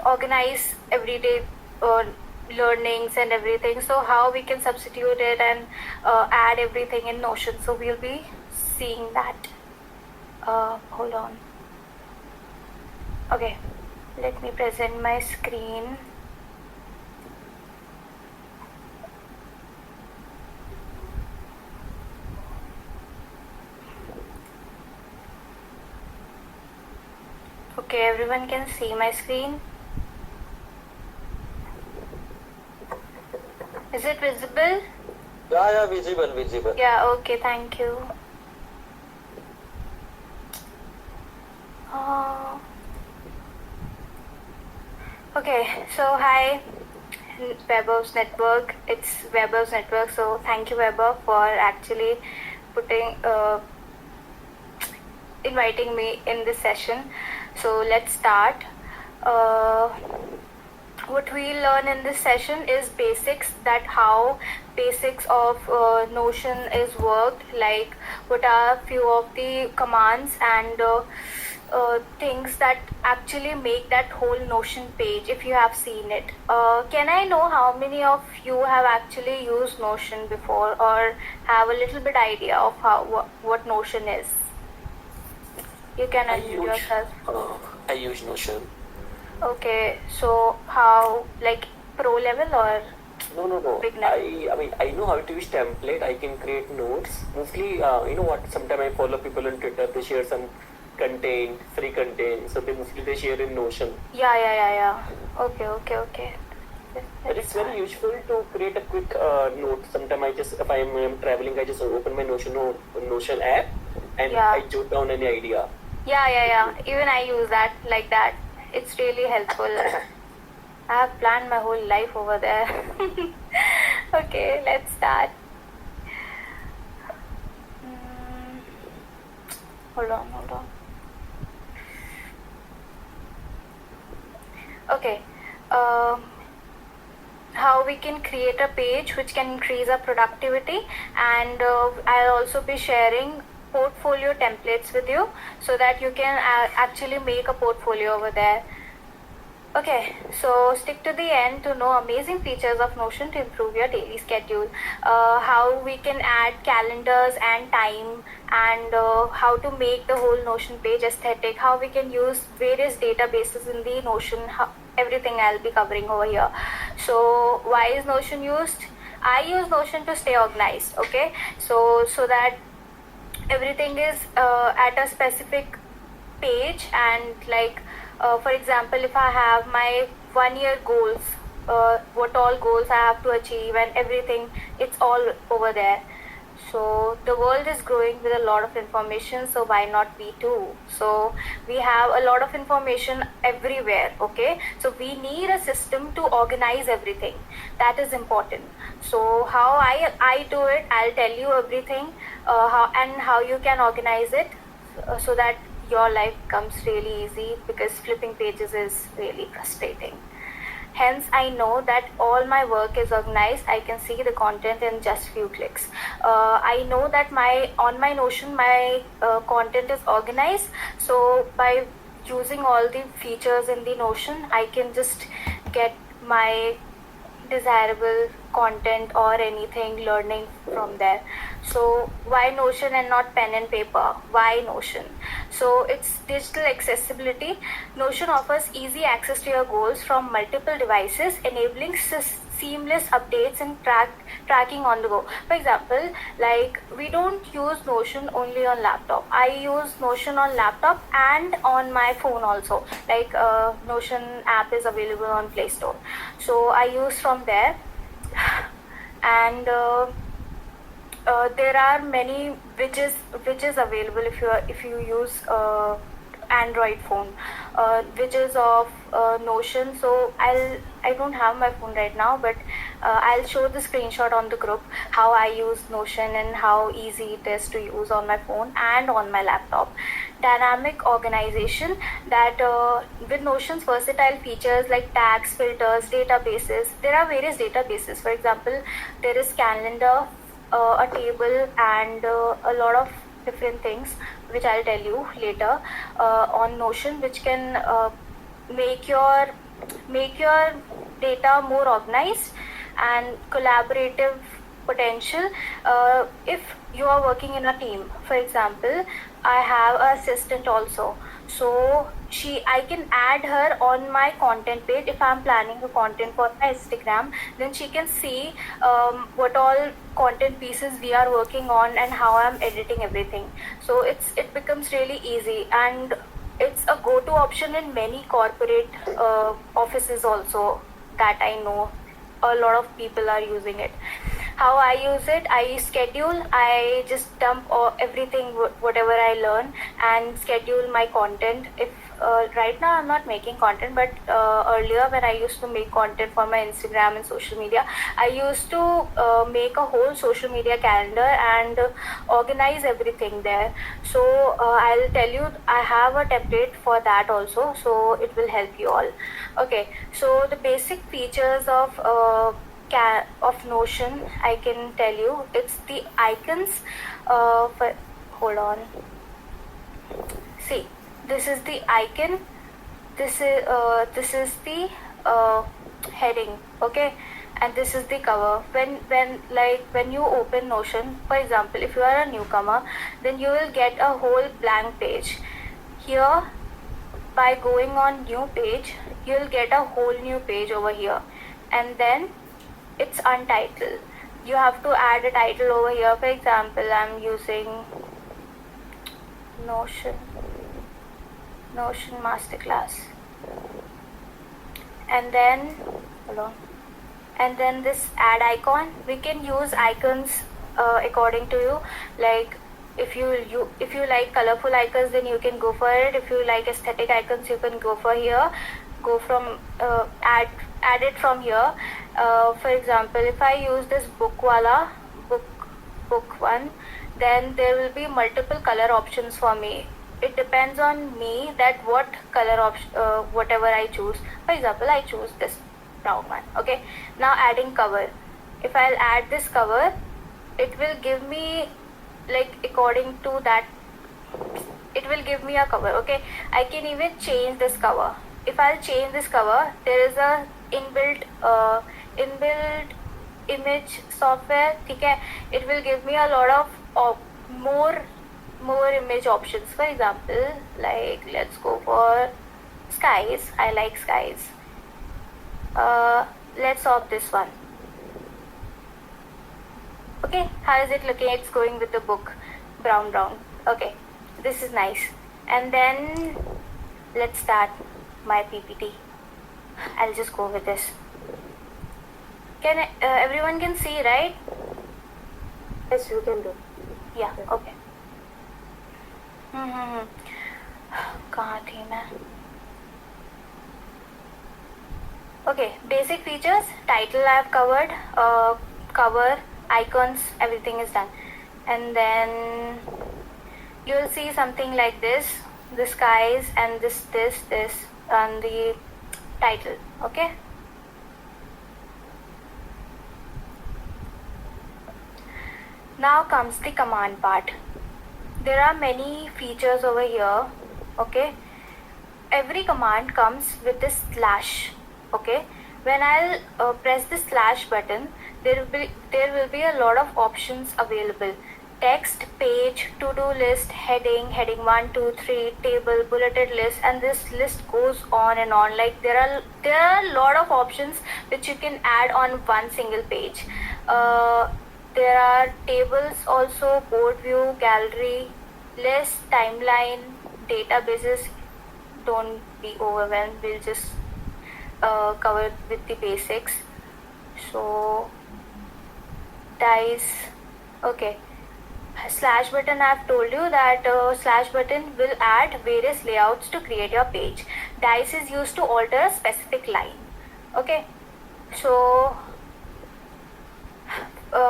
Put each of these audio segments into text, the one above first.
organize everyday learnings and everything. So how we can substitute it and add everything in Notion. So we'll be seeing that. Hold on. Okay, let me present my screen. Okay, everyone can see my screen. Is it visible? Yeah, visible. Yeah, okay, thank you. Okay, so hi, Vaibhav's network. It's Vaibhav's network. So thank you, Vaibhav, for actually inviting me in this session. So let's start. What we learn in this session is basics, that how basics of Notion is worked, like what are few of the commands and things that actually make that whole Notion page if you have seen it. Can I know how many of you have actually used Notion before or have a little bit idea of what Notion is? You can unmute yourself. I use Notion. Okay, so how, like pro level or No. beginner? I know how to use template. I can create notes. Mostly, you know what? Sometimes I follow people on Twitter. They share some content, free content. So they share in Notion. Yeah. Okay. But it's very useful to create a quick note. Sometimes if I'm traveling, I just open my Notion app and I jot down any idea. Yeah. Even I use that like that. It's really helpful. I have planned my whole life over there. Okay, let's start. Hold on. Okay. How we can create a page which can increase our productivity, and I'll also be sharing portfolio templates with you so that you can actually make a portfolio over there. Okay, so stick to the end to know amazing features of Notion to improve your daily schedule. How we can add calendars and time, and how to make the whole Notion page aesthetic. How we can use various databases in the Notion. Everything I'll be covering over here. So why is Notion used? I use Notion to stay organized. Okay, so that everything is at a specific page, and like for example, if I have my 1 year goals, what all goals I have to achieve and everything, it's all over there. So the world is growing with a lot of information, so why not we too? So we have a lot of information everywhere. Okay, so we need a system to organize everything. That is important. So how I do it, I'll tell you everything, how you can organize it, so that your life becomes really easy, because flipping pages is really frustrating. Hence, I know that all my work is organized. I can see the content in just few clicks. I know that on my Notion, my content is organized. So by using all the features in the Notion, I can just get my desirable content or anything learning from there. So why Notion and not pen and paper? Why Notion? So it's digital accessibility. Notion offers easy access to your goals from multiple devices, enabling seamless updates and tracking on the go. For example, like we don't use Notion only on laptop. I use Notion on laptop and on my phone also. Like Notion app is available on Play Store, so I use from there. And there are many widgets available if you use Android phone, widgets of Notion. So I don't have my phone right now, but I'll show the screenshot on the group how I use Notion and how easy it is to use on my phone and on my laptop. Dynamic organization, that with Notion's versatile features like tags, filters, databases, there are various databases. For example, there is calendar, a table, and a lot of different things which I'll tell you later on Notion, which can make your data more organized and collaborative potential. If you are working in a team, for example, I have an assistant also, so I can add her on my content page. If I'm planning a content for my Instagram, then she can see what all content pieces we are working on and how I'm editing everything. So it becomes really easy, and it's a go-to option in many corporate offices also, that I know a lot of people are using it. How I use it, I schedule, I just dump everything, whatever I learn, and schedule my content. If right now I'm not making content, but earlier when I used to make content for my Instagram and social media, I used to make a whole social media calendar and organize everything there. So I'll tell you, I have a template for that also, so it will help you all. Okay, so the basic features of Notion, I can tell you, it's the icons. Hold on. See, this is the icon. This is the heading. Okay, and this is the cover. When you open Notion, for example, if you are a newcomer, then you will get a whole blank page. Here, by going on new page, you will get a whole new page over here, and then it's untitled. You have to add a title over here. For example, I'm using Notion Masterclass, and then hold on, and then this add icon. We can use icons according to you. Like if you like colorful icons, then you can go for it. If you like aesthetic icons, you can go for here. Go from add it from here. For example, if I use this book one, then there will be multiple color options for me. It depends on me that what color option, whatever I choose. For example, I choose this brown one. Okay, now adding cover. If I'll add this cover, it will give me, like, according to that, it will give me a cover. Okay, I can even change this cover. If I'll change this cover, there is a inbuilt image software. Okay, it will give me a lot of more image options. For example, like, let's go for skies. I like skies. Let's opt this one. Okay, how is it looking? It's going with the book, brown. Okay, this is nice. And then let's start my PPT. I'll just go with this. Can everyone can see, right? Yes, you can do. Yeah, okay. कहाँ थी मैं? Okay, basic features. Title I have covered. Cover, icons, everything is done. And then you'll see something like this: the skies and this and the title. Okay. Now comes the command part. There are many features over here. Okay, every command comes with this slash. Okay, when I'll press the slash button, there will be a lot of options available: text, page, to-do list, heading 1, 2, 3, table, bulleted list, and this list goes on and on. Like, there are a lot of options which you can add on one single page. There are tables also: board view, gallery, list, timeline, databases. Don't be overwhelmed, we'll just cover with the basics. So dice. Okay, slash button, I've told you that slash button will add various layouts to create your page. Dice is used to alter a specific line. Okay, so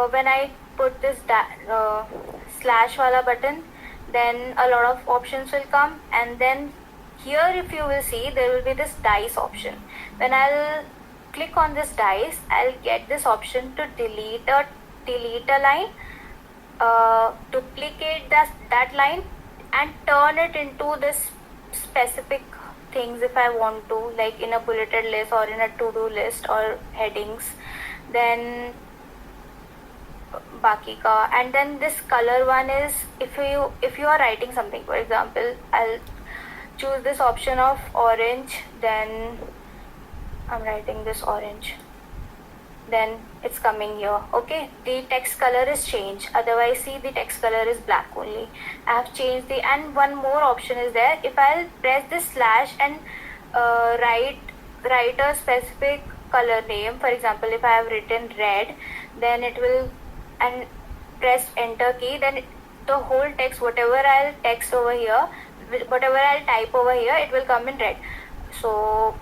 when I put this slash wala button, then a lot of options will come, and then here, if you will see, there will be this dice option. When I'll click on this dice, I'll get this option to delete a line, duplicate that line, and turn it into this specific things if I want to, like in a bulleted list or in a to-do list or headings, then baki ka. And then this color one is if you are writing something, for example, I'll choose this option of orange, then I'm writing this orange, then it's coming here. Okay, the text color is changed, otherwise see the text color is black only. I have changed the, and one more option is there. If I'll press this slash and write a specific color name, for example if I have written red, then it will, and press enter key, then the whole text, whatever I'll text over here, whatever I'll type over here, it will come in red. So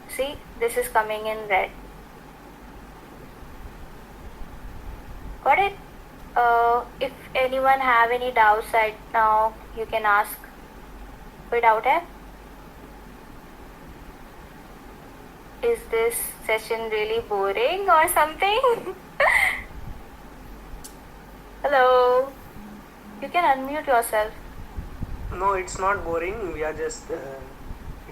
see, this is coming in red. Got it? If anyone have any doubts right now, you can ask. कोई doubt है? Is this session really boring or something? Hello. You can unmute yourself. No, it's not boring. We are just.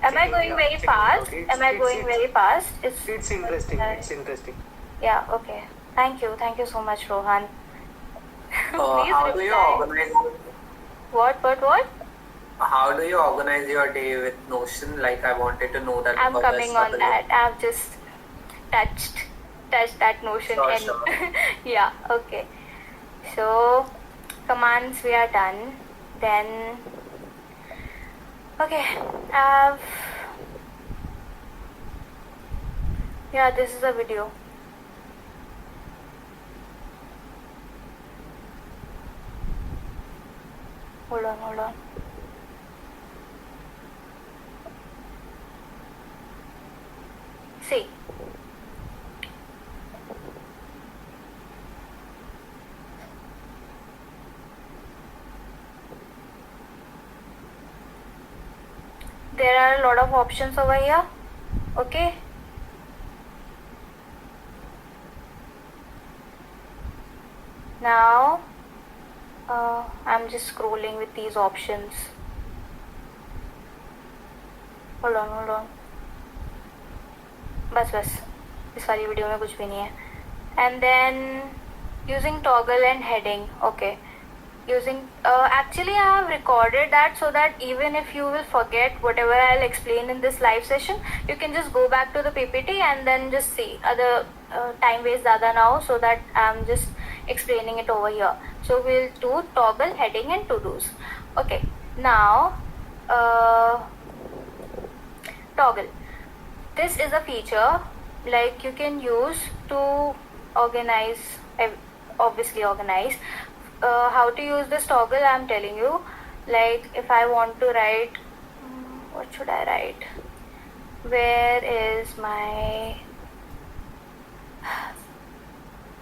Am I going very fast? Am I going very fast? It's interesting. It's interesting. Yeah. Okay. Thank you. Thank you so much, Rohan. How do you reply. organize? What? How do you organize your day with Notion? Like, I wanted to know that. I'm because coming on that. I've just touched that Notion. Sure. Yeah. Okay. So commands we are done. Then okay. Yeah, this is a video. Hold on. See. There are a lot of options over here. Okay. Now I'm just scrolling with these options. Hold on. बस इस वाली video में कुछ भी नहीं है. And then using toggle and heading. Okay. Using actually I have recorded that so that even if you will forget whatever I'll explain in this live session, you can just go back to the PPT and then just see. Other time waste ज़्यादा ना हो, so that I'm just explaining it over here. So we'll do toggle, heading and to-dos. Okay. Now toggle. This is a feature like you can use to organize, obviously organize. How to use this toggle I'm telling you. Like if I want to write, what should I write? Where is my,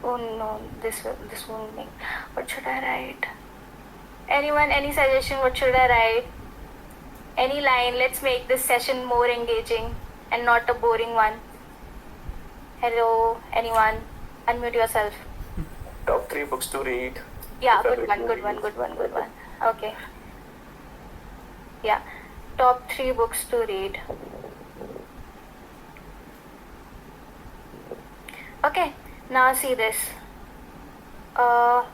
oh no, this won't make. What should I write? Anyone, any suggestion? What should I write? Any line? Let's make this session more engaging and not a boring one. Hello, anyone? Unmute yourself. Top 3 books to read. Yeah, good one. Okay. Yeah, top 3 books to read. Okay, now see this. Hold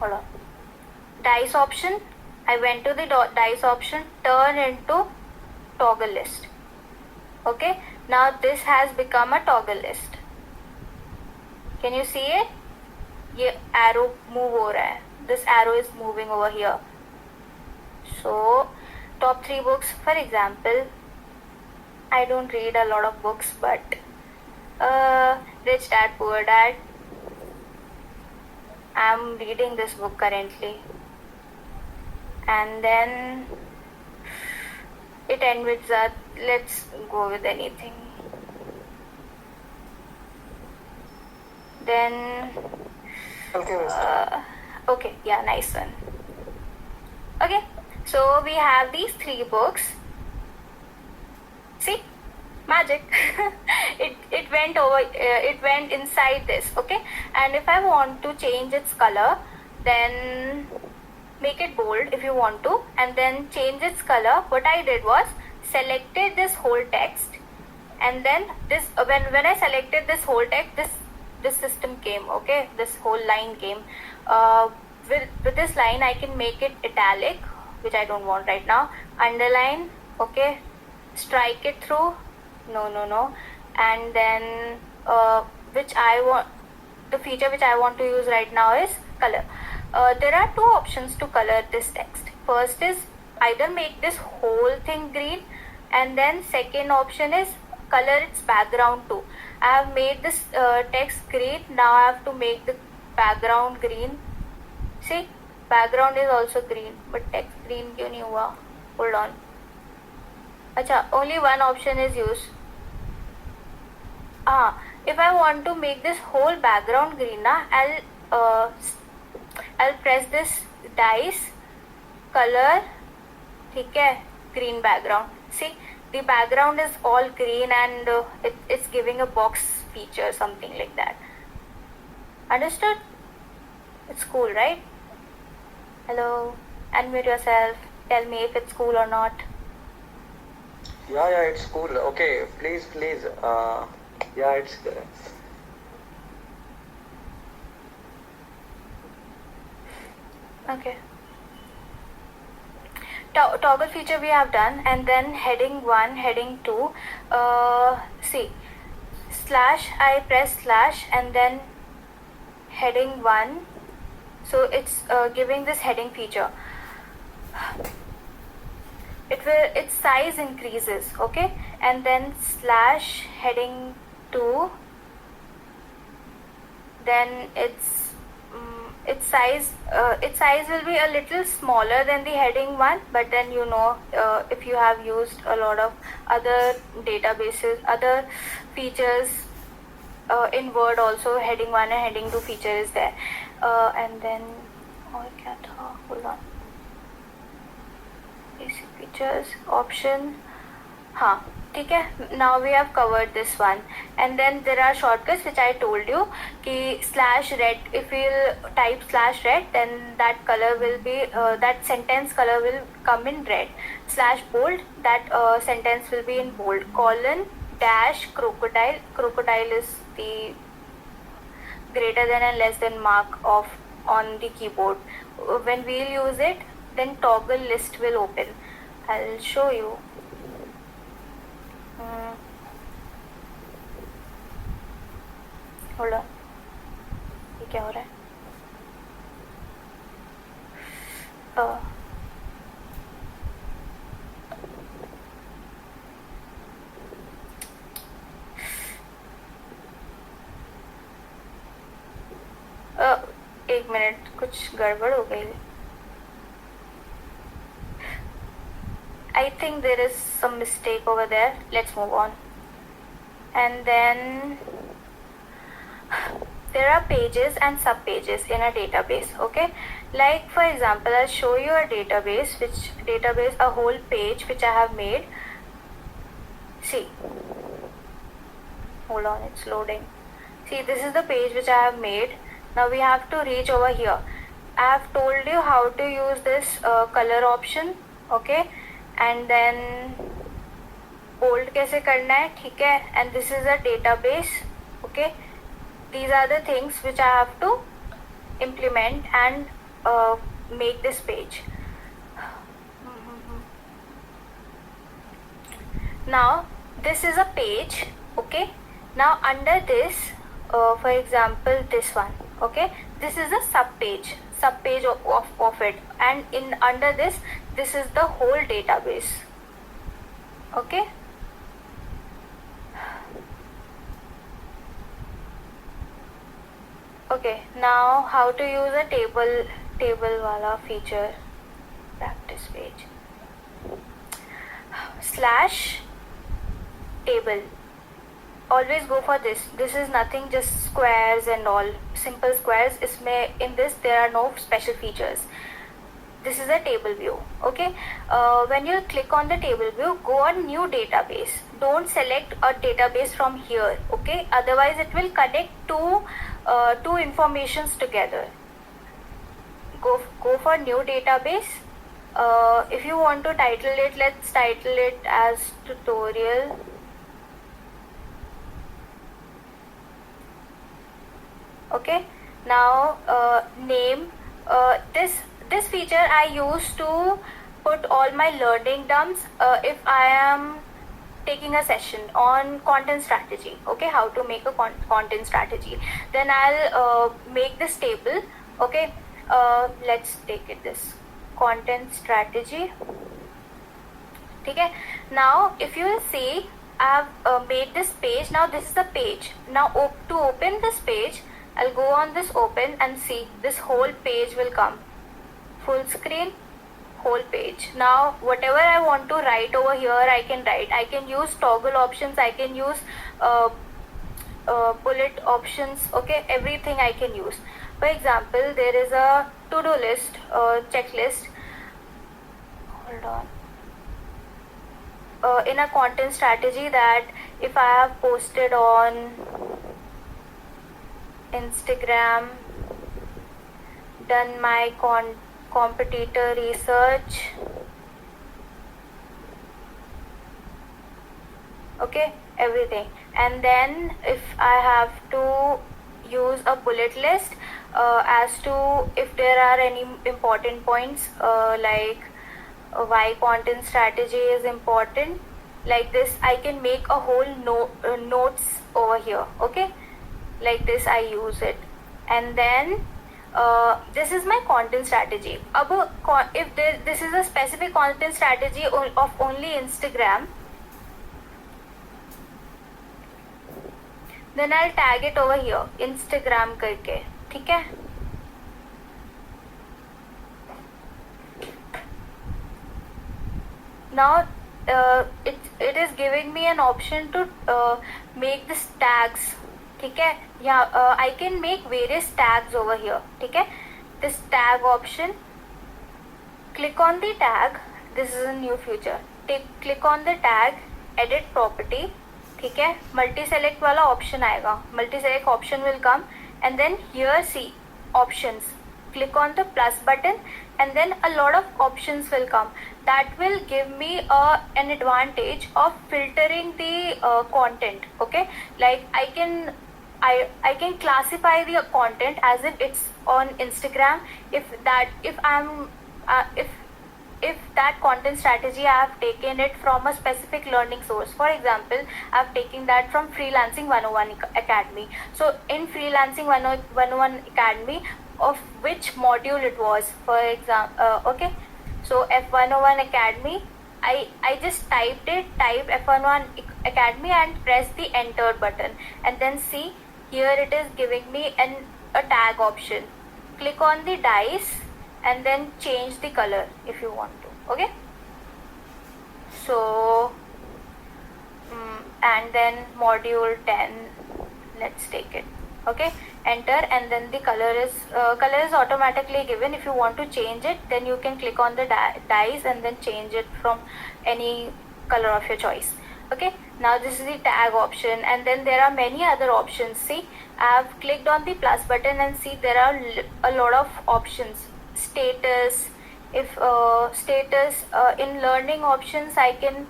on. Dice option. I went to the dice option, turn into toggle list. Okay, now this has become a toggle list. Can you see it? ये arrow move हो रहा है. This arrow is moving over here. So top 3 books, for example, I don't read a lot of books, but Rich Dad Poor Dad, I'm reading this book currently. And then it ends with that. Let's go with anything. Then okay, yeah, nice one. Okay, so we have these 3 books. See, magic. it went over. It went inside this. Okay, and if I want to change its color, then make it bold if you want to, and then change its color. What I did was selected this whole text, and then this when I selected this whole text, this system came. Okay, this whole line came. With this line I can make it italic, which I don't want right now. Underline, okay, strike it through, no, and then which I want, the feature which I want to use right now is color. There are two options to color this text. First is either make this whole thing green, and then second option is color its background too. I have made this text green, now I have to make the background green. See, background is also green, but text green क्यों नहीं हुआ? Hold on. अच्छा, only one option is used. If I want to make this whole background green na, I'll press this dice, color, ठीक है, green background. See, the background is all green and it's giving a box feature, something like that. Understood? It's cool, right? Hello, unmute yourself. Tell me if it's cool or not. Yeah, it's cool. Okay, please. Yeah, it's Okay. Toggle feature we have done, and then heading 1, heading 2. See, slash, I press slash and then heading 1. So it's giving this heading feature. Its size increases, okay, and then slash heading 2, then its size will be a little smaller than the heading 1, but then if you have used a lot of other databases, other features in Word also, heading 1 and heading 2 feature is there. And then hold on, basic features option, ठीक है. Now we have covered this one, and then there are shortcuts which I told you कि slash red, if we'll type slash red, then that color will be that sentence color will come in red. Slash bold, that sentence will be in bold. Colon dash crocodile is the greater than and less than mark of on the keyboard. When we'll use it, then toggle list will open. I'll show you. Hold on, ये क्या हो रहा है? एक minute, कुछ गड़बड़ हो गई. I think there is some mistake over there. Let's move on. And then there are pages and sub-pages in a database, okay? Like for example, I'll show you a database, a whole page which I have made. See, hold on, it's loading. See, this is the page which I have made. Now we have to reach over here. I have told you how to use this color option, okay? And then bold कैसे करना है, ठीक है? And this is a database, okay? These are the things which I have to implement and make this page. Now this is a page, okay? Now under this, for example this one, okay, this is a sub page of it, and in under this is the whole database, okay? Okay, now how to use a table wala feature, practice page, slash table. Always go for this. This is nothing, just squares and all, simple squares. In this there are no special features. This is a table view, okay? When you click on the table view, go on new database. Don't select a database from here, okay? Otherwise it will connect two informations together. go for new database. If you want to title it, let's title it as tutorial. Okay, now name. This feature I use to put all my learning dumps if I am taking a session on content strategy. Okay, how to make a content strategy. Then I'll make this table. Okay, let's take it this content strategy. Okay, now if you will see, I have made this page. Now this is the page. Now to open this page, I'll go on this open and see this whole page will come. Full screen, whole page. Now whatever I want to write over here, I can write. I can use toggle options. I can use bullet options. Okay, everything I can use. For example, there is a to-do list, checklist. Hold on. In a content strategy, that if I have posted on Instagram, done my competitor research, okay, everything, and then if I have to use a bullet list as to if there are any important points like why content strategy is important, like this, I can make a whole notes over here. Okay, like this I use it, and then this is my content strategy. If this is a specific content strategy of only Instagram, then I'll tag it over here Instagram करके. ठीक है? Now it is giving me an option to make this tags. ठीक है? Yeah, I can make various tags over here. ठीक है? This tag option. Click on the tag. This is a new feature. Click on the tag. Edit property. ठीक है? Multi select वाला option आएगा. Multi select option will come, and then here see options. Click on the plus button, and then a lot of options will come. That will give me an advantage of filtering the content. Okay, like I can classify the content as if it's on Instagram. If that content strategy I have taken it from a specific learning source. For example, I have taken that from Freelancing 101 Academy. So in Freelancing 101 Academy, of which module it was, for example, okay, so F101 Academy, I just type F101 Academy and press the enter button, and then see here it is giving me a tag option. Click on the dice and then change the color if you want to. Okay, so and then module 10, let's take it. Okay, enter, and then the color is automatically given. If you want to change it, then you can click on the dice and then change it from any color of your choice. Okay, now this is the tag option, and then there are many other options. See, I have clicked on the plus button and see there are a lot of options. Status, if status in learning options, I can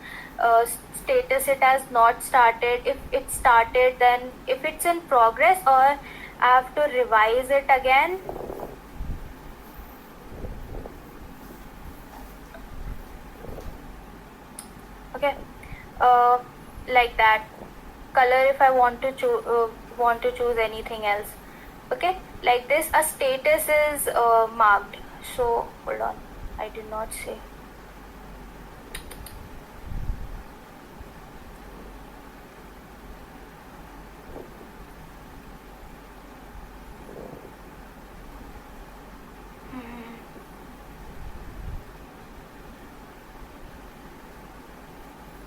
status it as not started. If it's started, then if it's in progress, or I have to revise it again. Okay, like that. Color if I want to choose anything else. Okay, like this, a status is marked. So hold on, I did not say.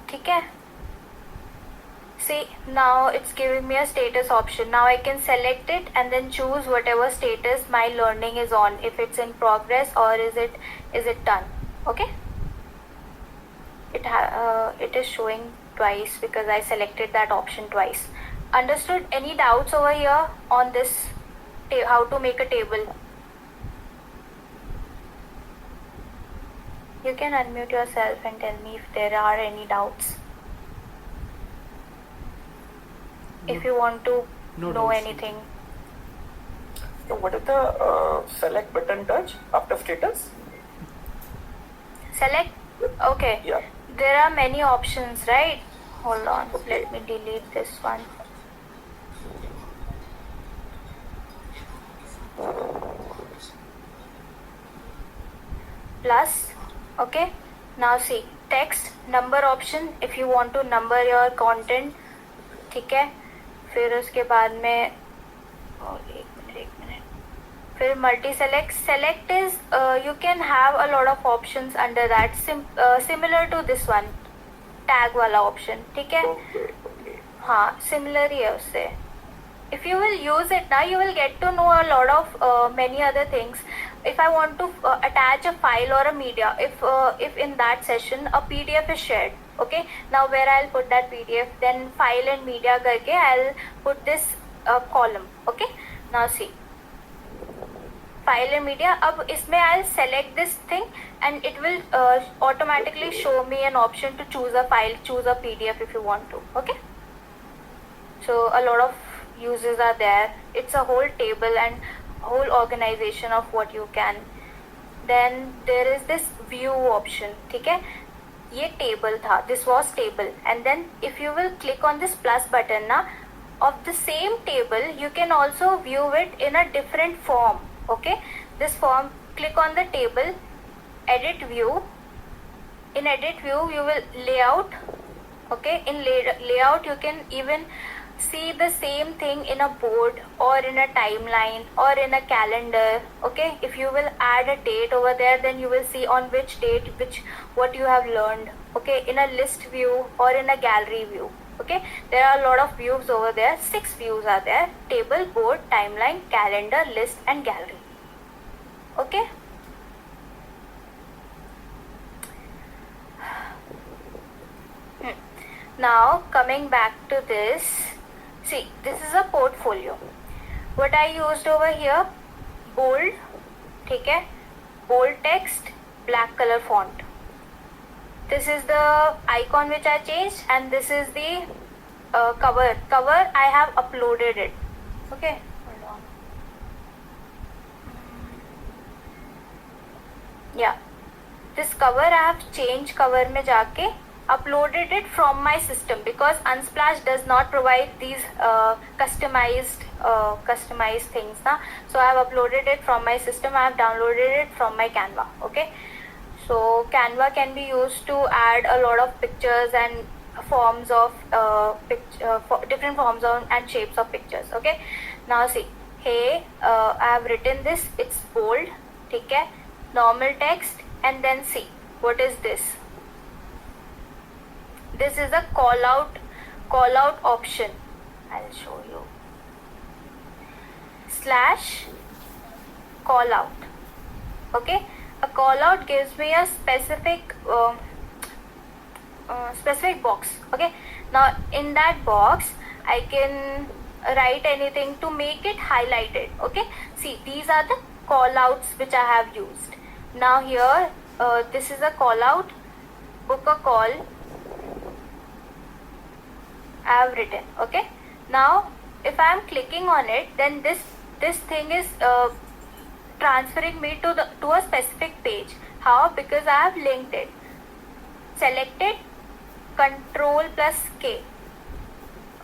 ठीक है? See, now it's giving me a status option. Now I can select it and then choose whatever status my learning is on, if it's in progress or is it done. Okay, it is showing twice because I selected that option twice. Understood? Any doubts over here on this, how to make a table? You can unmute yourself and tell me if there are any doubts. If you want to No know doubts. anything. So what is the select button touch after status? Select. Okay. Yeah. There are many options, right? Hold on. Okay. Let me delete this one. Plus. Okay. Now see. Text number option. If you want to number your content. ठीक है. फिर उसके बाद में एक minute फिर multi select is you can have a lot of options under that similar to this one tag वाला option ठीक है Okay. हाँ similar ही है उससे. If you will use it now, you will get to know a lot of many other things. If I want to attach a file or a media, if in that session a PDF is shared, okay, now where I'll put that PDF, then file and media करके I'll put this column, okay. Now see, file and media. अब इसमें I'll select this thing and it will automatically show me an option to choose a file, choose a PDF if you want to, okay. So a lot of uses are there. It's a whole table and whole organization of what you can. Then there is this view option. ठीक है ये table था, this was table, and then if you will click on this plus button ना of the same table, you can also view it in a different form. Okay, this form, click on the table, edit view. In edit view you will layout. Okay, in layout you can even see the same thing in a board or in a timeline or in a calendar. Okay, if you will add a date over there, then you will see on which date what you have learned. Okay, in a list view or in a gallery view. Okay, there are a lot of views over there. 6 views are there: table, board, timeline, calendar, list and gallery. Okay, now coming back to this, see, this is a portfolio. What I used over here, bold, ठीक है, bold text, black color font. This is the icon which I changed, and this is the cover. Cover I have uploaded it. Okay, hold on. Yeah, this cover I have changed cover में जाके uploaded it from my system because Unsplash does not provide these customized things na. So I have uploaded it from my system. I have downloaded it from my Canva. Okay, so Canva can be used to add a lot of pictures and forms of different forms of and shapes of pictures. Okay, now see, hey, I have written this, it's bold, ठीक है, normal text, and then see what is this. This is a call out option. I'll show you. / call out. Okay, a call out gives me a specific box. Okay, now in that box I can write anything to make it highlighted. Okay, see, these are the call outs which I have used. Now here this is a call out, book a call I have written. Okay, now if I am clicking on it, then this thing is transferring me to a specific page. How? Because I have linked it. Selected, Control plus K.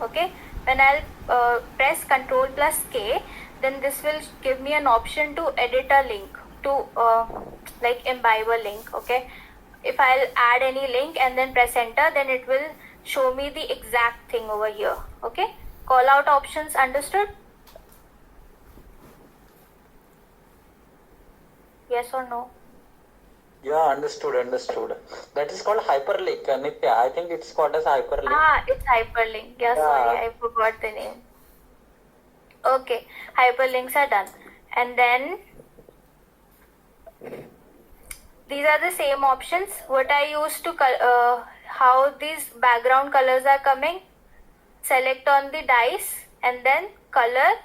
Okay, when I'll press Control plus K, then this will give me an option to edit a link, to like imbibe a link. Okay, if I'll add any link and then press enter, then it will show me the exact thing over here. Okay, call out options understood? Yes or no? Yeah, understood. That is called hyperlink, Nitya. I think it's called as hyperlink. It's hyperlink. Yeah, sorry, I forgot the name. Okay, hyperlinks are done. And then these are the same options. What I used to how these background colors are coming. Select on the dice and then color,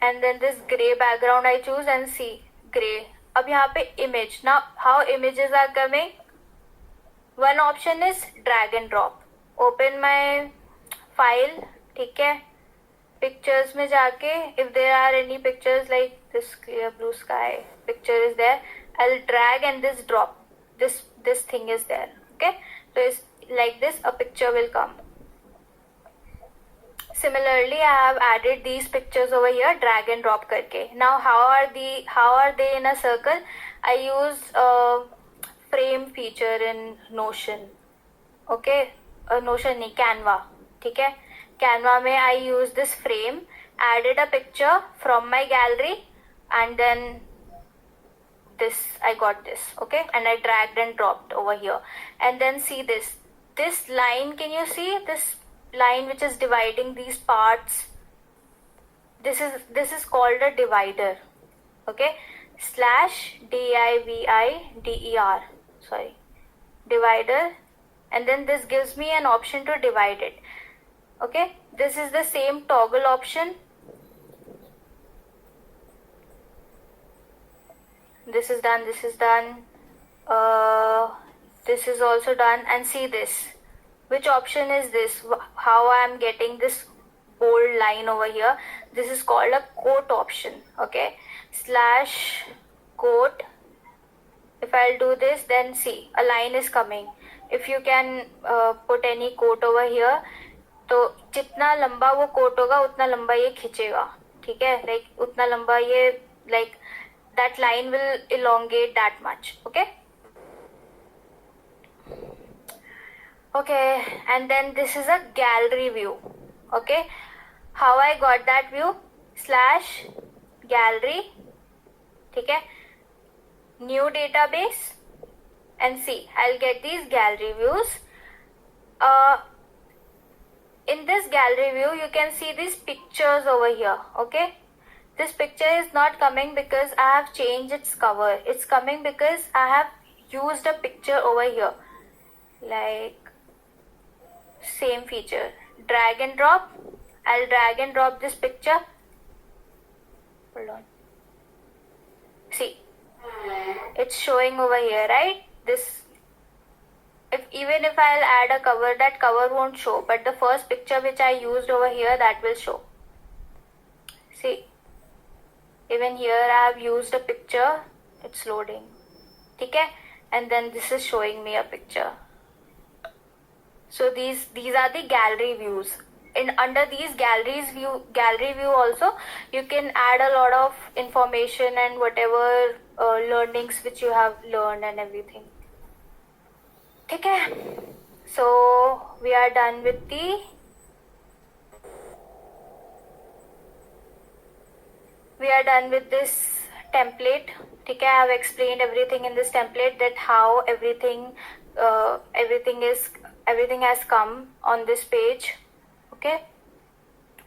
and then this gray background I choose, and see, gray अब यहाँ पे image. Now how images are coming? One option is drag and drop. Open my file, ठीक है. Pictures में जाके, if there are any pictures like this clear blue sky picture is there, I'll drag and this drop. This thing is there. Okay, so it's like this. A picture will come. Similarly, I have added these pictures over here, drag and drop करके. Now, how are they in a circle? I use a frame feature in Notion. Okay, Notion नहीं, Canva. ठीक है, Canva में I use this frame, added a picture from my gallery, and then this I got this. Okay, and I dragged and dropped over here, and then see this line. Can you see this line which is dividing these parts? This is called a divider. Okay, /divider, sorry, divider, and then this gives me an option to divide it. Okay, this is the same toggle option. This is done, this is done, this is also done, and see this. Which option is this? How I am getting this bold line over here? This is called a quote option. Okay, /quote. If I'll do this, then see, a line is coming. If you can put any quote over here, तो जितना लंबा वो quote होगा उतना लंबा ये खींचेगा. ठीक है, like उतना लंबा ये, like that line will elongate that much. Okay, and then this is a gallery view. Okay, how I got that view? /gallery. ठीक है, new database, and see, I'll get these gallery views. In this gallery view, you can see these pictures over here. Okay, this picture is not coming because I have changed its cover. It's coming because I have used a picture over here, like same feature, drag and drop. I'll drag and drop this picture. Hold on, see, it's showing over here, right? This, even if I'll add a cover, that cover won't show, but the first picture which I used over here, that will show. See, even here I have used a picture, it's loading. Okay, and then this is showing me a picture. So these are the gallery views. Under these gallery view also, you can add a lot of information and whatever learnings which you have learned and everything. Okay, so we are done with this template. Okay, I have explained everything in this template, that how everything has come on this page. Okay,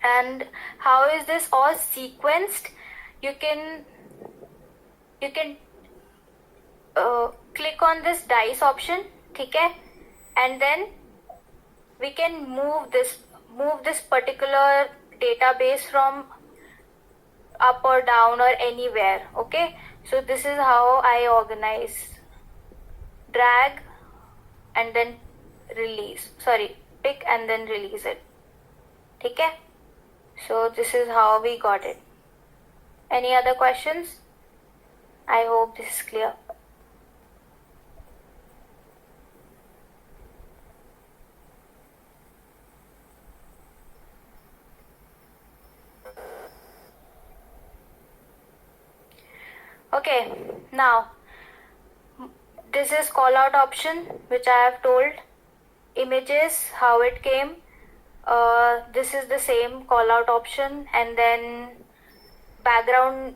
and how is this all sequenced? You can click on this dice option. Okay, and then we can move this particular database from up or down or anywhere. Okay, so this is how I organize. Drag and then release, pick and then release it. Okay, so this is how we got it. Any other questions? I hope this is clear. Okay, now this is call out option which I have told. Images, how it came. This is the same call out option, and then background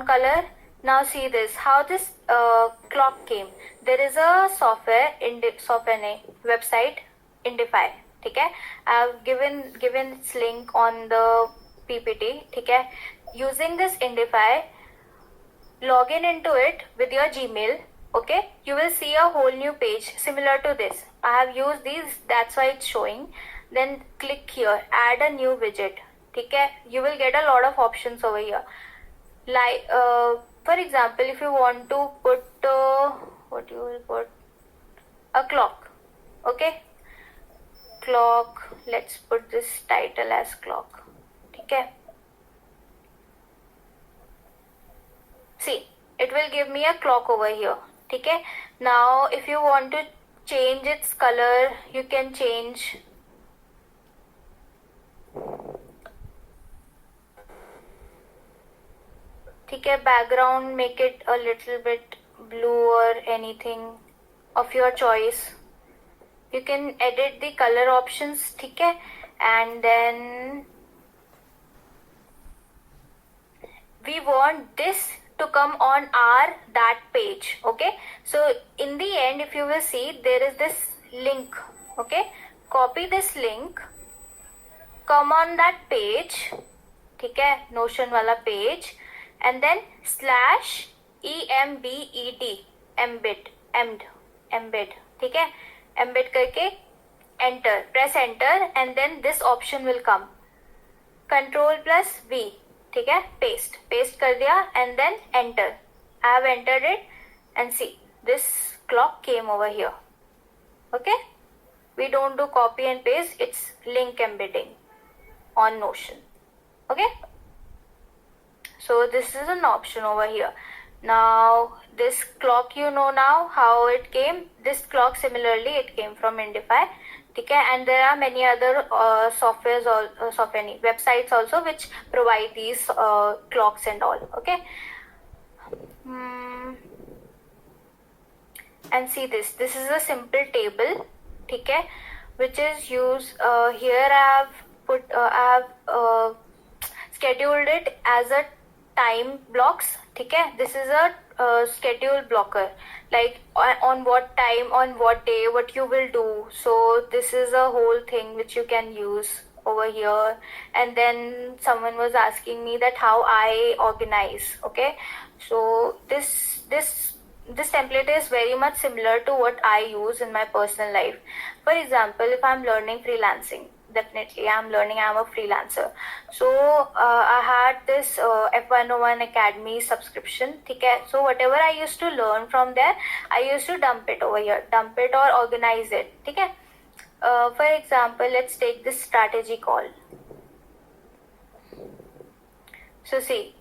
color. Now see this, how this clock came. There is a website, Indify. Okay, I have given its link on the PPT. Okay, using this Indify, log in into it with your Gmail. Okay, you will see a whole new page similar to this. I have used these, that's why it's showing. Then click here, add a new widget. Okay, you will get a lot of options over here. Like for example, if you want to put what you will put, a clock, okay, clock, let's put this title as clock. Okay, see, it will give me a clock over here. Okay, now if you want to change its color, you can change. Okay, background, make it a little bit blue or anything of your choice. You can edit the color options, okay, and then we want this to come on our that page. Okay, so in the end, if you will see, there is this link. Okay, copy this link, come on that page, okay, Notion wala page, and then slash embed, embed, okay, embed करके enter, press enter, and then this option will come, control plus V, ठीक है, paste कर दिया, and then enter. I have entered it, and see, this clock came over here. Okay, we don't do copy and paste, it's link embedding on Notion. Okay, so this is an option over here. Now this clock, you know now how it came. This clock similarly it came from Indify. Okay, and there are many other softwares or websites also which provide these clocks and all. Okay, and see this is a simple table, okay, which is used here. I have scheduled it as a time blocks. Okay, this is a schedule blocker, like on what time, on what day, what you will do. So this is a whole thing which you can use over here. And then someone was asking me that how I organize. Okay, so this template is very much similar to what I use in my personal life. For example, if I'm learning freelancing, definitely I'm a freelancer, so I had this F101 Academy subscription. Okay, so whatever I used to learn from there, I used to dump it over here, or organize it. Okay, for example, let's take this strategy call. So see,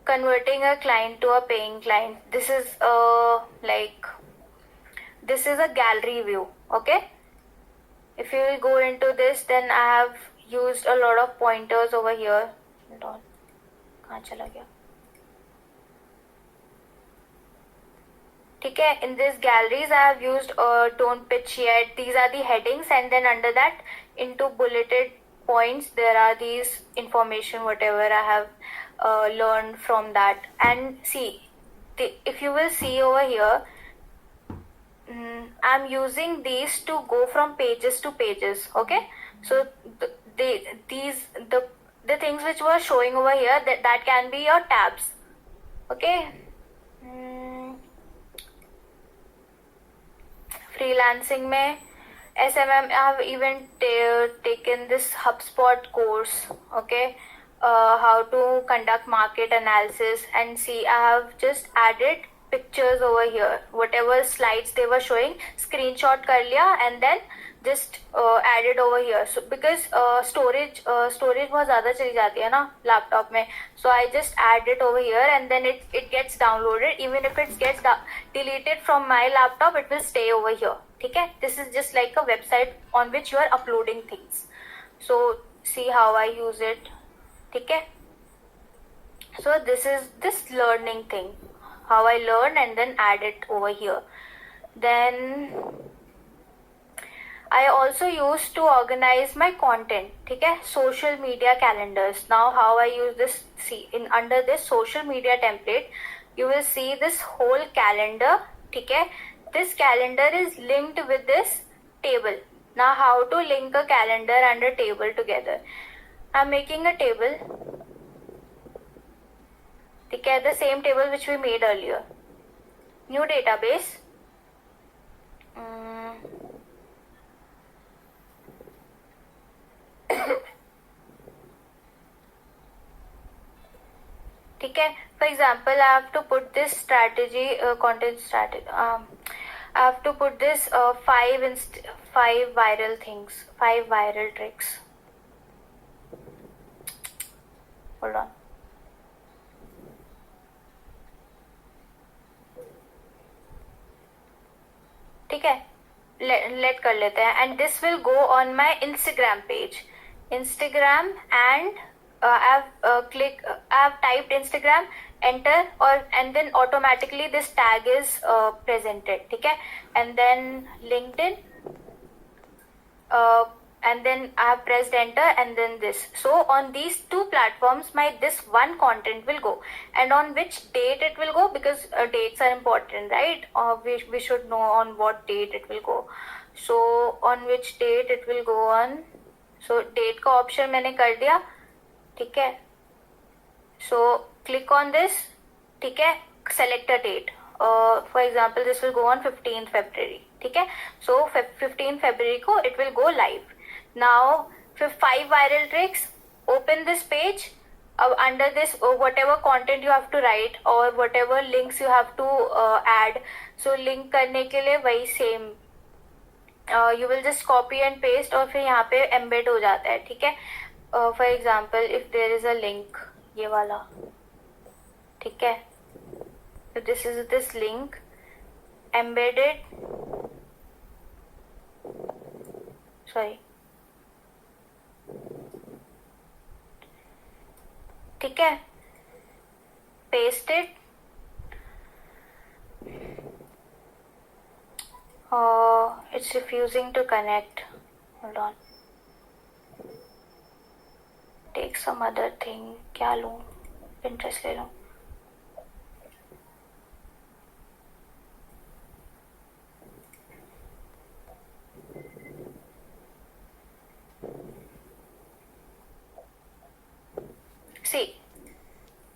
converting a client to a paying client, this is this is a gallery view. Okay, if you will go into this, then I have used a lot of pointers over here. Hold on, कहाँ चला गया? ठीक है, in these galleries I have used don't pitch yet. These are the headings, and then under that, into bulleted points, there are these information whatever I have learned from that. And see, if you will see over here, I'm using these to go from pages to pages. Okay, so the things which were showing over here, that can be your tabs. Okay, freelancing mein SMM, I have even taken this HubSpot course. Okay, how to conduct market analysis, and see, I have just added pictures over here. Whatever slides they were showing, screenshot kar liya, and then just added over here. So because storage बहुत ज़्यादा चली जाती है ना laptop में, so I just add it over here, and then it gets downloaded. Even if it gets deleted from my laptop, it will stay over here. Okay, this is just like a website on which you are uploading things. So see how I use it. Okay, so this is this learning thing, how I learn and then add it over here. Then I also used to organize my content. Okay, social media calendars. Now how I use this, see, in under this social media template, you will see this whole calendar. Okay, this calendar is linked with this table. Now how to link a calendar and a table together? I'm making a table. Okay, the same table which we made earlier. New database. ठीक Okay, for example, I have to put this strategy, content strategy. I have to put this 5 viral things, 5 viral tricks. Hold on. ठीक है, let कर लेते हैं, and this will go on my Instagram page. Instagram, and I've typed Instagram, enter, and then automatically this tag is presented. ठीक है, and then LinkedIn, and then I have pressed enter, and then this. So on these 2 platforms, this one content will go. And on which date it will go, because dates are important, right? We should know on what date it will go. So on which date it will go on. So date का option मैंने कर दिया, ठीक है. So click on this, ठीक है, select a date. For example, this will go on 15th February, ठीक है. So 15th February को it will go live. Now, for 5 viral tricks, open this page. Under this, whatever content you have to write or whatever links you have to add. So link करने के लिए वही same. You will just copy and paste, और फिर यहाँ पे embed हो जाता है, ठीक है. For example, if there is a link, ये वाला, ठीक है. So this is this link embedded. Sorry. ठीक है, paste it. It's refusing to connect. Hold on. Take some other thing. क्या लूँ? Pinterest ले लूँ. See,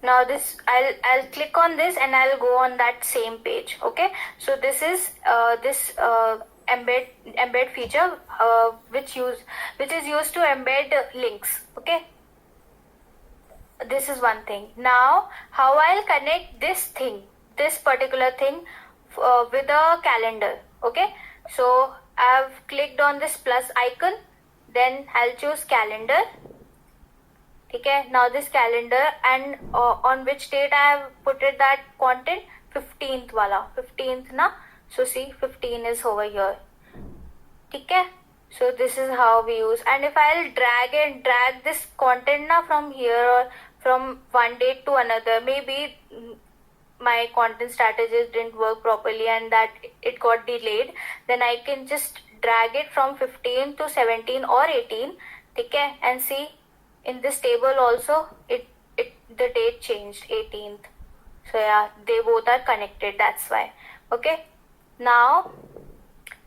now this, I'll click on this and I'll go on that same page. Okay, so this is this embed feature which is used to embed links. Okay, this is one thing. Now how I'll connect this particular thing with a calendar. Okay, so I've clicked on this plus icon, then I'll choose calendar. Okay, now this calendar, and on which date I have put it that content, 15th wala, 15th na. So see, 15 is over here. Okay, so this is how we use. And if I'll drag this content na from here or from one date to another, maybe my content strategies didn't work properly and that it got delayed, then I can just drag it from 15 to 17 or 18. Okay, and see, in this table also the date changed, 18th. So yeah, they both are connected, that's why. Okay, now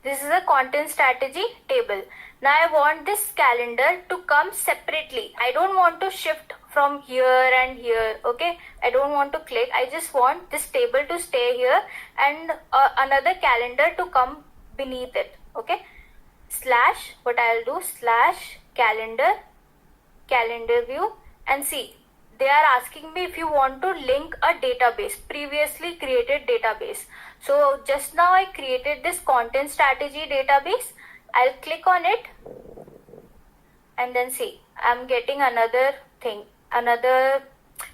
this is a content strategy table. Now I want this calendar to come separately. I don't want to shift from here and here. Okay, I don't want to click. I just want this table to stay here and another calendar to come beneath it. Okay, slash, what I'll do, slash calendar view, and see, they are asking me if you want to link a database, previously created database. So just now I created this content strategy database. I'll click on it and then see, I'm getting another thing, another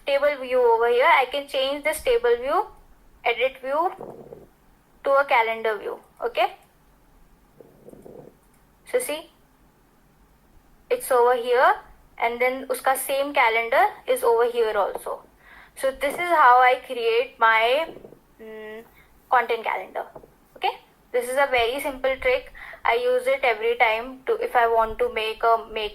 table view over here. I can change this table view, edit view to a calendar view. Okay, so see, it's over here, and then uska same calendar is over here also. So this is how I create my content calendar. Okay, this is a very simple trick. I use it every time if I want to make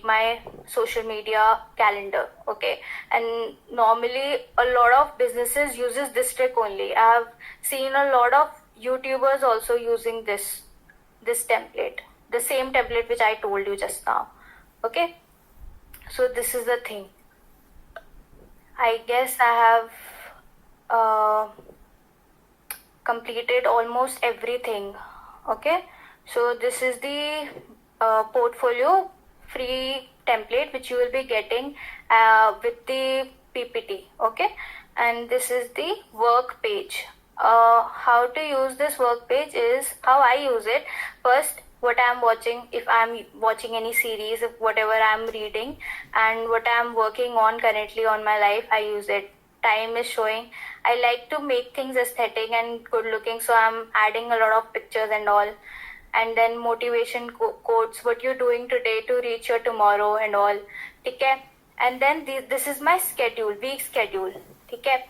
my social media calendar. Okay, and normally a lot of businesses uses this trick only. I have seen a lot of YouTubers also using this template, the same template which I told you just now. Okay, so this is the thing. I guess I have completed almost everything. Okay, so this is the portfolio free template which you will be getting with the PPT. Okay, and this is the work page. How to use this work page is how I use it. First, what I'm watching, if I'm watching any series, if whatever I'm reading, and what I'm working on currently on my life, I use it. Time is showing. I like to make things aesthetic and good looking, so I'm adding a lot of pictures and all. And then motivation quotes, what you're doing today to reach your tomorrow and all. Okay? And then this is my schedule, week schedule. Okay?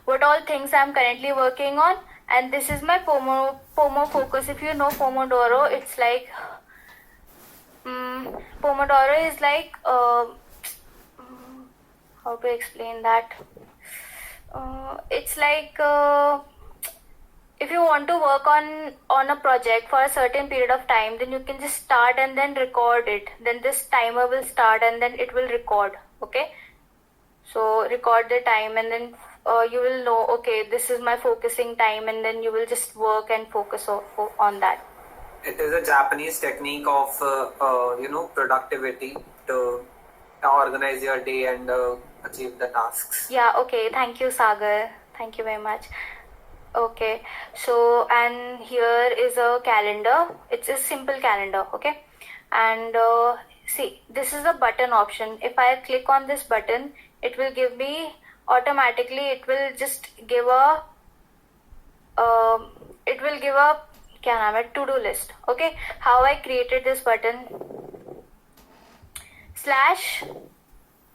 What all things I'm currently working on, and this is my Pomo focus. If you know Pomodoro, it's like Pomodoro is like how to explain that? It's like if you want to work on a project for a certain period of time, then you can just start and then record it. Then this timer will start and then it will record. Okay, so record the time, and then you will know, okay, this is my focusing time, and then you will just work and focus on that. It is a Japanese technique of productivity to organize your day and achieve the tasks. Yeah, okay, thank you, Sagar, thank you very much. Okay, so and here is a calendar. It's a simple calendar. Okay, and see, this is a button option. If I click on this button, it will give me automatically, it will just give a क्या नाम है, to-do list. Okay, how I created this button, slash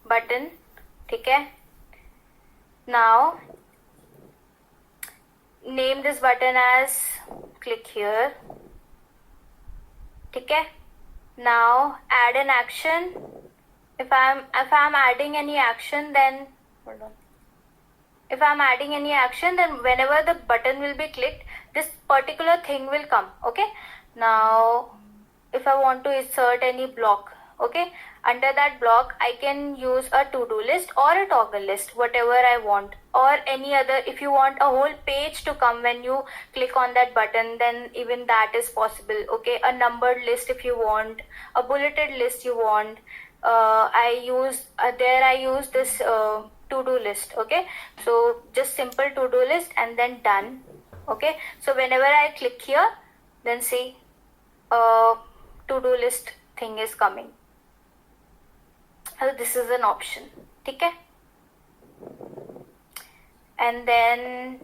button. ठीक है, now name this button as click here. ठीक है, now add an action. If I'm adding any action, then hold on. If I'm adding any action, then whenever the button will be clicked, this particular thing will come. Okay, now if I want to insert any block, okay, under that block I can use a to-do list or a toggle list, whatever I want, or any other. If you want a whole page to come when you click on that button, then even that is possible. Okay, a numbered list if you want, a bulleted list you want. I use this to-do list. Okay, so just simple to-do list and then done. Okay, so whenever I click here, then see to-do list thing is coming. So this is an option. Okay, and then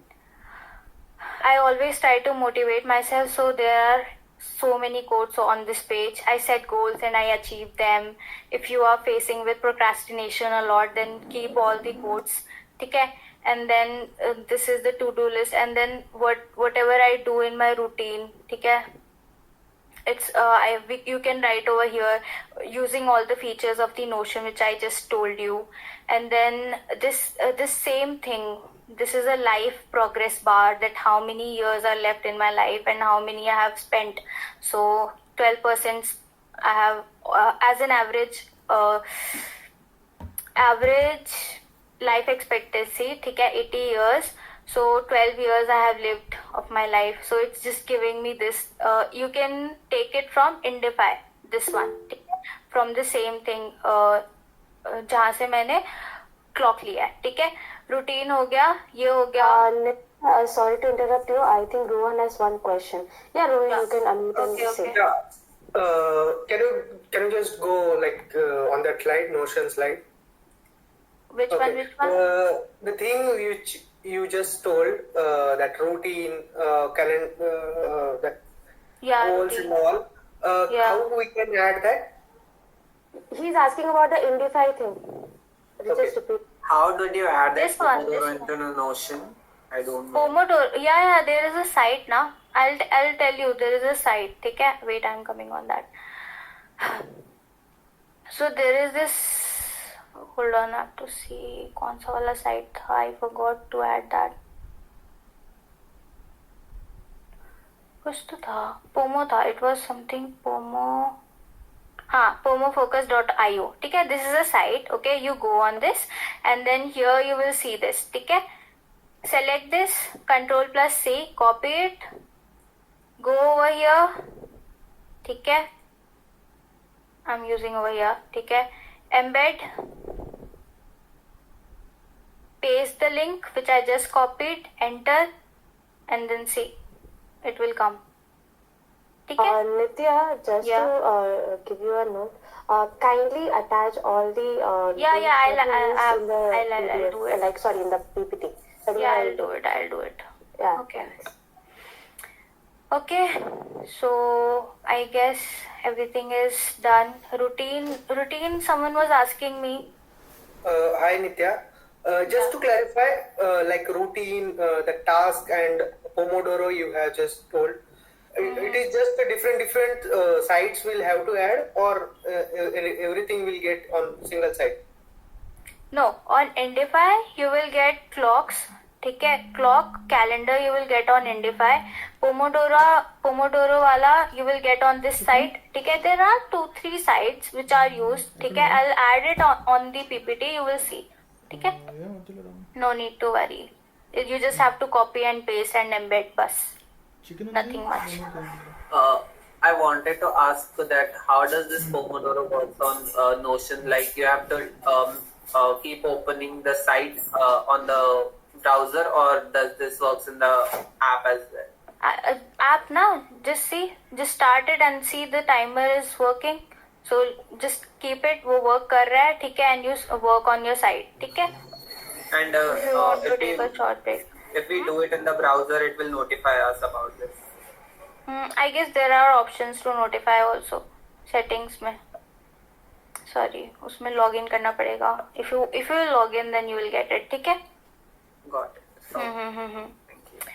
I always try to motivate myself, so there are so many quotes on this page. I set goals and I achieve them. If you are facing with procrastination a lot, then keep all the quotes. Okay, and then this is the to-do list, and then whatever I do in my routine. Okay, it's you can write over here using all the features of the Notion which I just told you. And then this same thing, this is a life progress bar, that how many years are left in my life and how many I have spent. So 12% I have as an average life expectancy, ठीक है, 80 years. So 12 years I have lived of my life. So it's just giving me this. You can take it from Indify, this one, from the same thing जहाँ से मैंने clock लिया है. ठीक है, routine हो गया, ये हो गया. Sorry to interrupt you. I think Rohan has one question. Yeah, Rohan, you can unmute and say. Yeah. Can you just go like on that slide, Notion slide? Which one? The thing which you just told, that routine, calendar, that goals routine. and all. How we can add that? He's asking about the Indify thing. Just repeat. How did you add This that one, Pomodoro this into the Notion? I don't know. Pomodoro. Yeah, there is a site now. I'll tell you, there is a site. ठीक है, wait, I'm coming on that. So there is this. Hold on, I have to see कौन सा वाला site था. I forgot to add that. कुछ तो था, Pomo था. It was something Pomo. हाँ, pomofocus.io. ठीक है, this is a site. Okay, you go on this and then here you will see this. ठीक है, select this, Ctrl+C, copy it, go over here. ठीक है, I'm using over here. ठीक है, embed, paste the link which I just copied, enter, and then see, it will come. Okay? Nitya, just Yeah. to give you a note, kindly attach all the Yeah, links yeah, that you used in the I'll PDF, do it. like sorry, in the PPT. That Yeah, will I'll do it. I'll do it. Yeah. Okay. Okay. So I guess everything is done. Routine. Someone was asking me. Hi Nitya. Just to clarify, like routine, the task and Pomodoro you have just told, it is just the different sites we'll have to add, or everything will get on single site? No, on Indify you will get clocks. ठीक है, clock calendar you will get on Indify. Pomodoro वाला you will get on this site. ठीक है, there are 2-3 sites which are used. ठीक है, I'll add it on the PPT. You will see. ठीक है, no need to worry. You just have to copy and paste and embed bus. Nothing much. I wanted to ask that how does this Pomodoro work on Notion? Like you have to keep opening the site on the browser, or does this works in the app as well? App now, just see, just start it and see the timer is working. So just keep it, वो work कर रहा है, ठीक है, and you work on your site, ठीक है. And If you want to take a short break. if we do it in the browser, it will notify us about this. I guess there are options to notify also. Settings में. Sorry, उसमें login करना पड़ेगा. If you log in, then you will get it, ठीक है. Got it. So, thank you.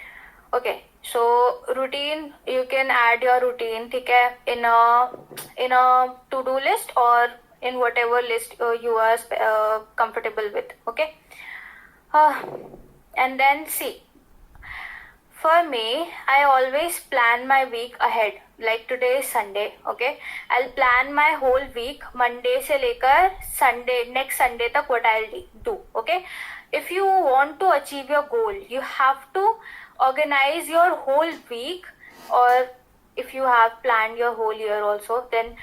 Okay, so routine, you can add your routine, ठीक है, in a to-do list or in whatever list you are comfortable with. Okay, and then see, for me, I always plan my week ahead. Like today is Sunday, okay, I'll plan my whole week, Monday से लेकर Sunday, next Sunday तक what I'll do. Okay, if you want to achieve your goal, you have to organize your whole week, or if you have planned your whole year also, then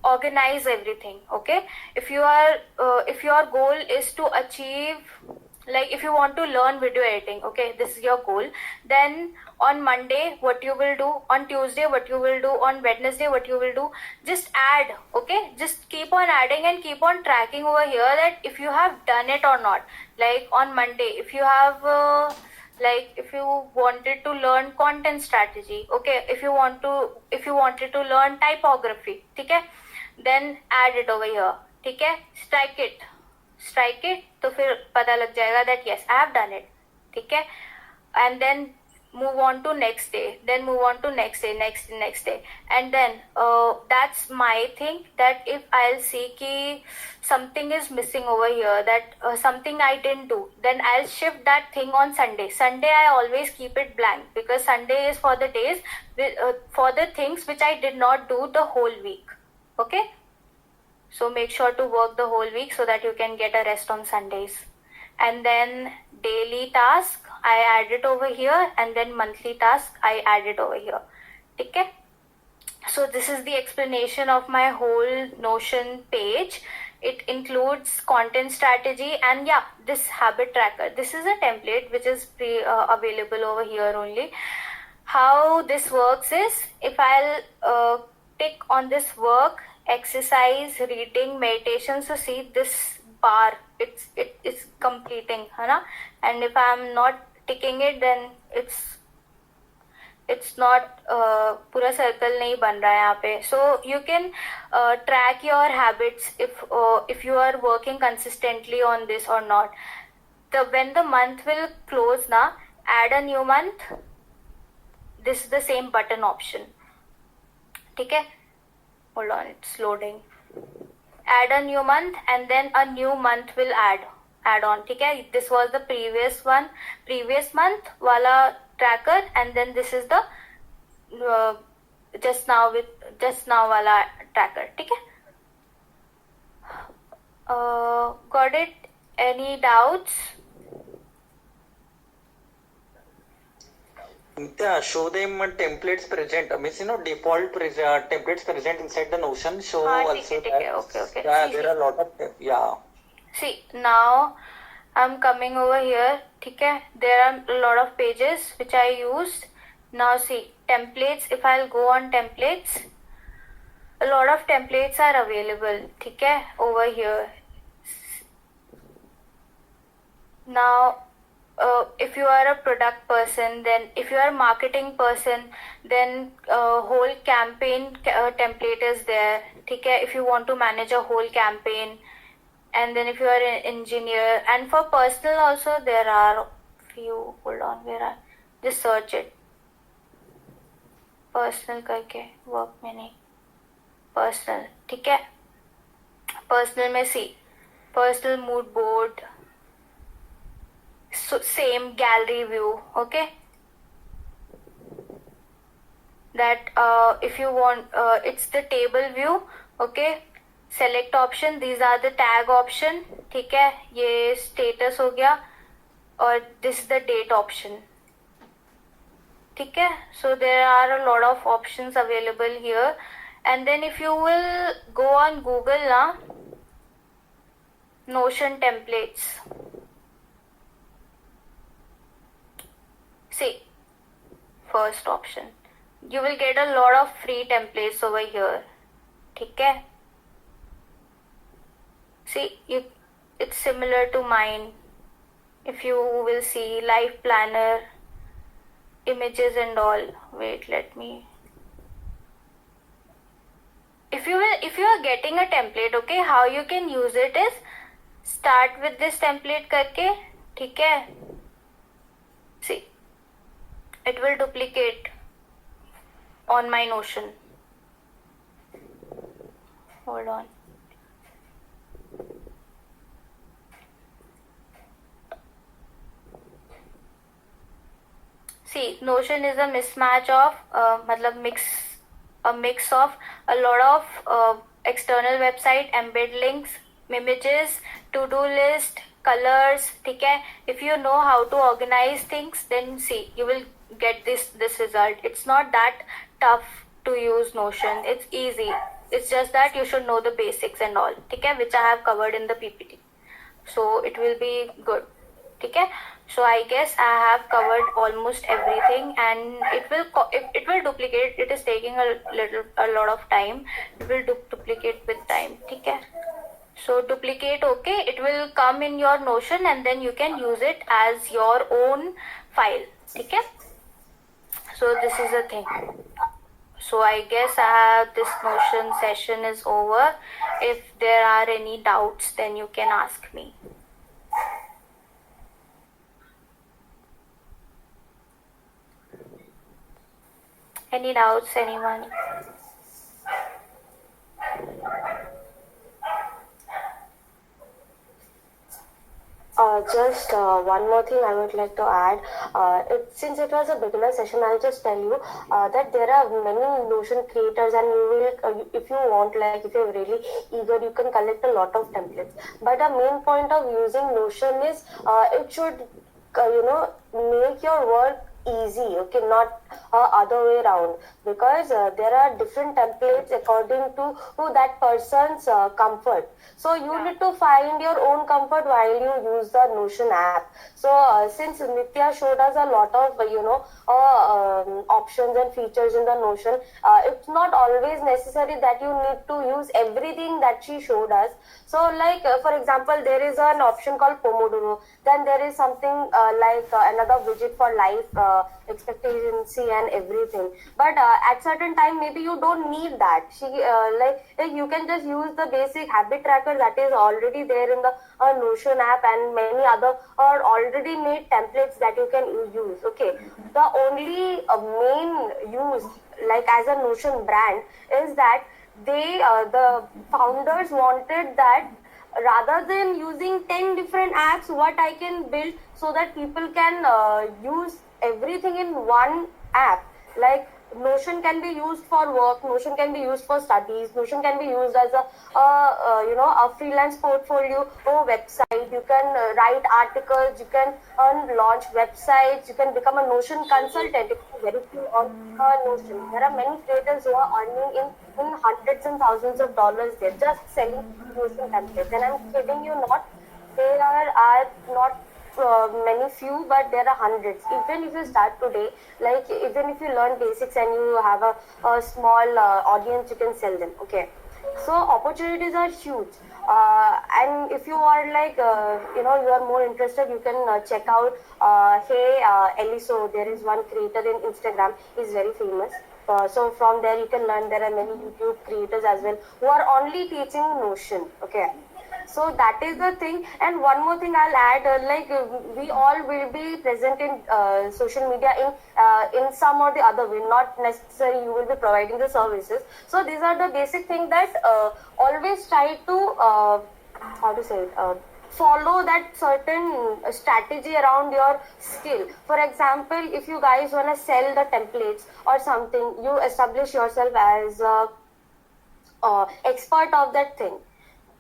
organize everything. Okay, if your goal is to achieve, like if you want to learn video editing, okay, this is your goal, then on Monday what you will do, on Tuesday what you will do, on Wednesday what you will do, just add. Okay, just keep on adding and keep on tracking over here that if you have done it or not. Like on Monday, if you have if you wanted to learn content strategy, okay, if you wanted to learn typography, ठीक है, then add it over here, ठीक है, strike it, तो फिर पता लग जाएगा that yes, I have done it, ठीक है, and then move on to next day, then move on to next day, and then that's my thing, that if I'll see ki something is missing over here, that something I didn't do, then I'll shift that thing on Sunday. I always keep it blank, because Sunday is for the days for the things which I did not do the whole week. Okay, so make sure to work the whole week so that you can get a rest on Sundays. And then daily task I add it over here, and then monthly task I add it over here. Okay, so this is the explanation of my whole Notion page. It includes content strategy, and yeah, this habit tracker. This is a template which is available over here only. How this works is, if I'll tick on this work, exercise, reading, meditation, so see this bar, it's completing, है ना? And if I'm not ticking it, then it's not पूरा circle नहीं बन रहा है यहाँ पे. So you can track your habits if you are working consistently on this or not. When the month will close na, add a new month. This is the same button option. ठीक है? Hold on, it's loading. Add a new month, and then a new month will add on. ठीक है? This was the previous month wala tracker, and then this is the just now wala tracker. ठीक है? Got it? Any doubts? Nitya, show them templates present. Default templates present inside the Notion. Show also ठीक है. Okay. Yeah, there are a lot of See, now I'm coming over here. Okay, there are a lot of pages which I used. Now see, templates. If I'll go on templates, a lot of templates are available. Okay, over here. Now, if you are a product person, then if you are a marketing person, then whole campaign template is there. Okay, if you want to manage a whole campaign, and then if you are an engineer, and for personal also there are few. Hold on, where are? Just search it. Personal करके work में नहीं. Personal, ठीक है? Personal में see, personal mood board. So same gallery view, okay? That if you want, it's the table view, okay? Select option, these are the tag option, ठीक है? ये status हो गया, और this is the date option, ठीक है? So there are a lot of options available here, and then if you will go on Google now, Notion templates. See, first option. You will get a lot of free templates over here. ठीक है? See, it's similar to mine. If you will see life planner, images and all. Wait, let me. If you are getting a template, okay, how you can use it is start with this template करके, ठीक है? See, it will duplicate on my Notion. Hold on. See, Notion is a mismatch of, a mix of a lot of external website, embed links, images, to-do list, colors, okay? If you know how to organize things, then see, you will get this result. It's not that tough to use Notion. It's easy. It's just that you should know the basics and all, okay? Which I have covered in the PPT. So it will be good, okay? So I guess I have covered almost everything, and it will duplicate. It is taking a lot of time. It will duplicate with time, okay? So duplicate, okay? It will come in your Notion, and then you can use it as your own file, okay? So this is the thing. So I guess this Notion session is over. If there are any doubts, then you can ask me. Any doubts, anyone? Just one more thing I would like to add. Since it was a beginner session, I'll just tell you that there are many Notion creators, and you will, if you want, like if you're really eager, you can collect a lot of templates. But the main point of using Notion is it should, make your work easy, okay, not other way around, because there are different templates according to who that person's comfort. So you need to find your own comfort while you use the Notion app. So since Nitya showed us a lot of options and features in the Notion, it's not always necessary that you need to use everything that she showed us. So like for example, there is an option called Pomodoro. Then there is something another widget for life expectancy and everything. But at certain time, maybe you don't need that. You can just use the basic habit tracker that is already there in the Notion app, and many other or already made templates that you can use. Okay, the only main use, like as a Notion brand, is that the founders wanted that rather than using 10 different apps, what I can build so that people can use everything in one app. Like Notion can be used for work, Notion can be used for studies, Notion can be used as a freelance portfolio or website. You can write articles, you can launch websites, you can become a Notion consultant if you very few on Notion. There are many creators who are earning in hundreds and thousands of dollars. They're just selling Notion templates, and I'm kidding you not. there are not many few, but there are hundreds. Even if you start today, like even if you learn basics and you have a small audience, you can sell them. Okay, so opportunities are huge. And if you are like you are more interested, you can check out hey Eliso. There is one creator in Instagram. He's very famous. So from there you can learn. There are many YouTube creators as well who are only teaching Notion. Okay, so that is the thing. And one more thing I'll add, we all will be present in social media in some or the other way. Not necessarily you will be providing the services. So these are the basic things that always try to how to say it. Follow that certain strategy around your skill. For example, if you guys want to sell the templates or something, you establish yourself as expert of that thing.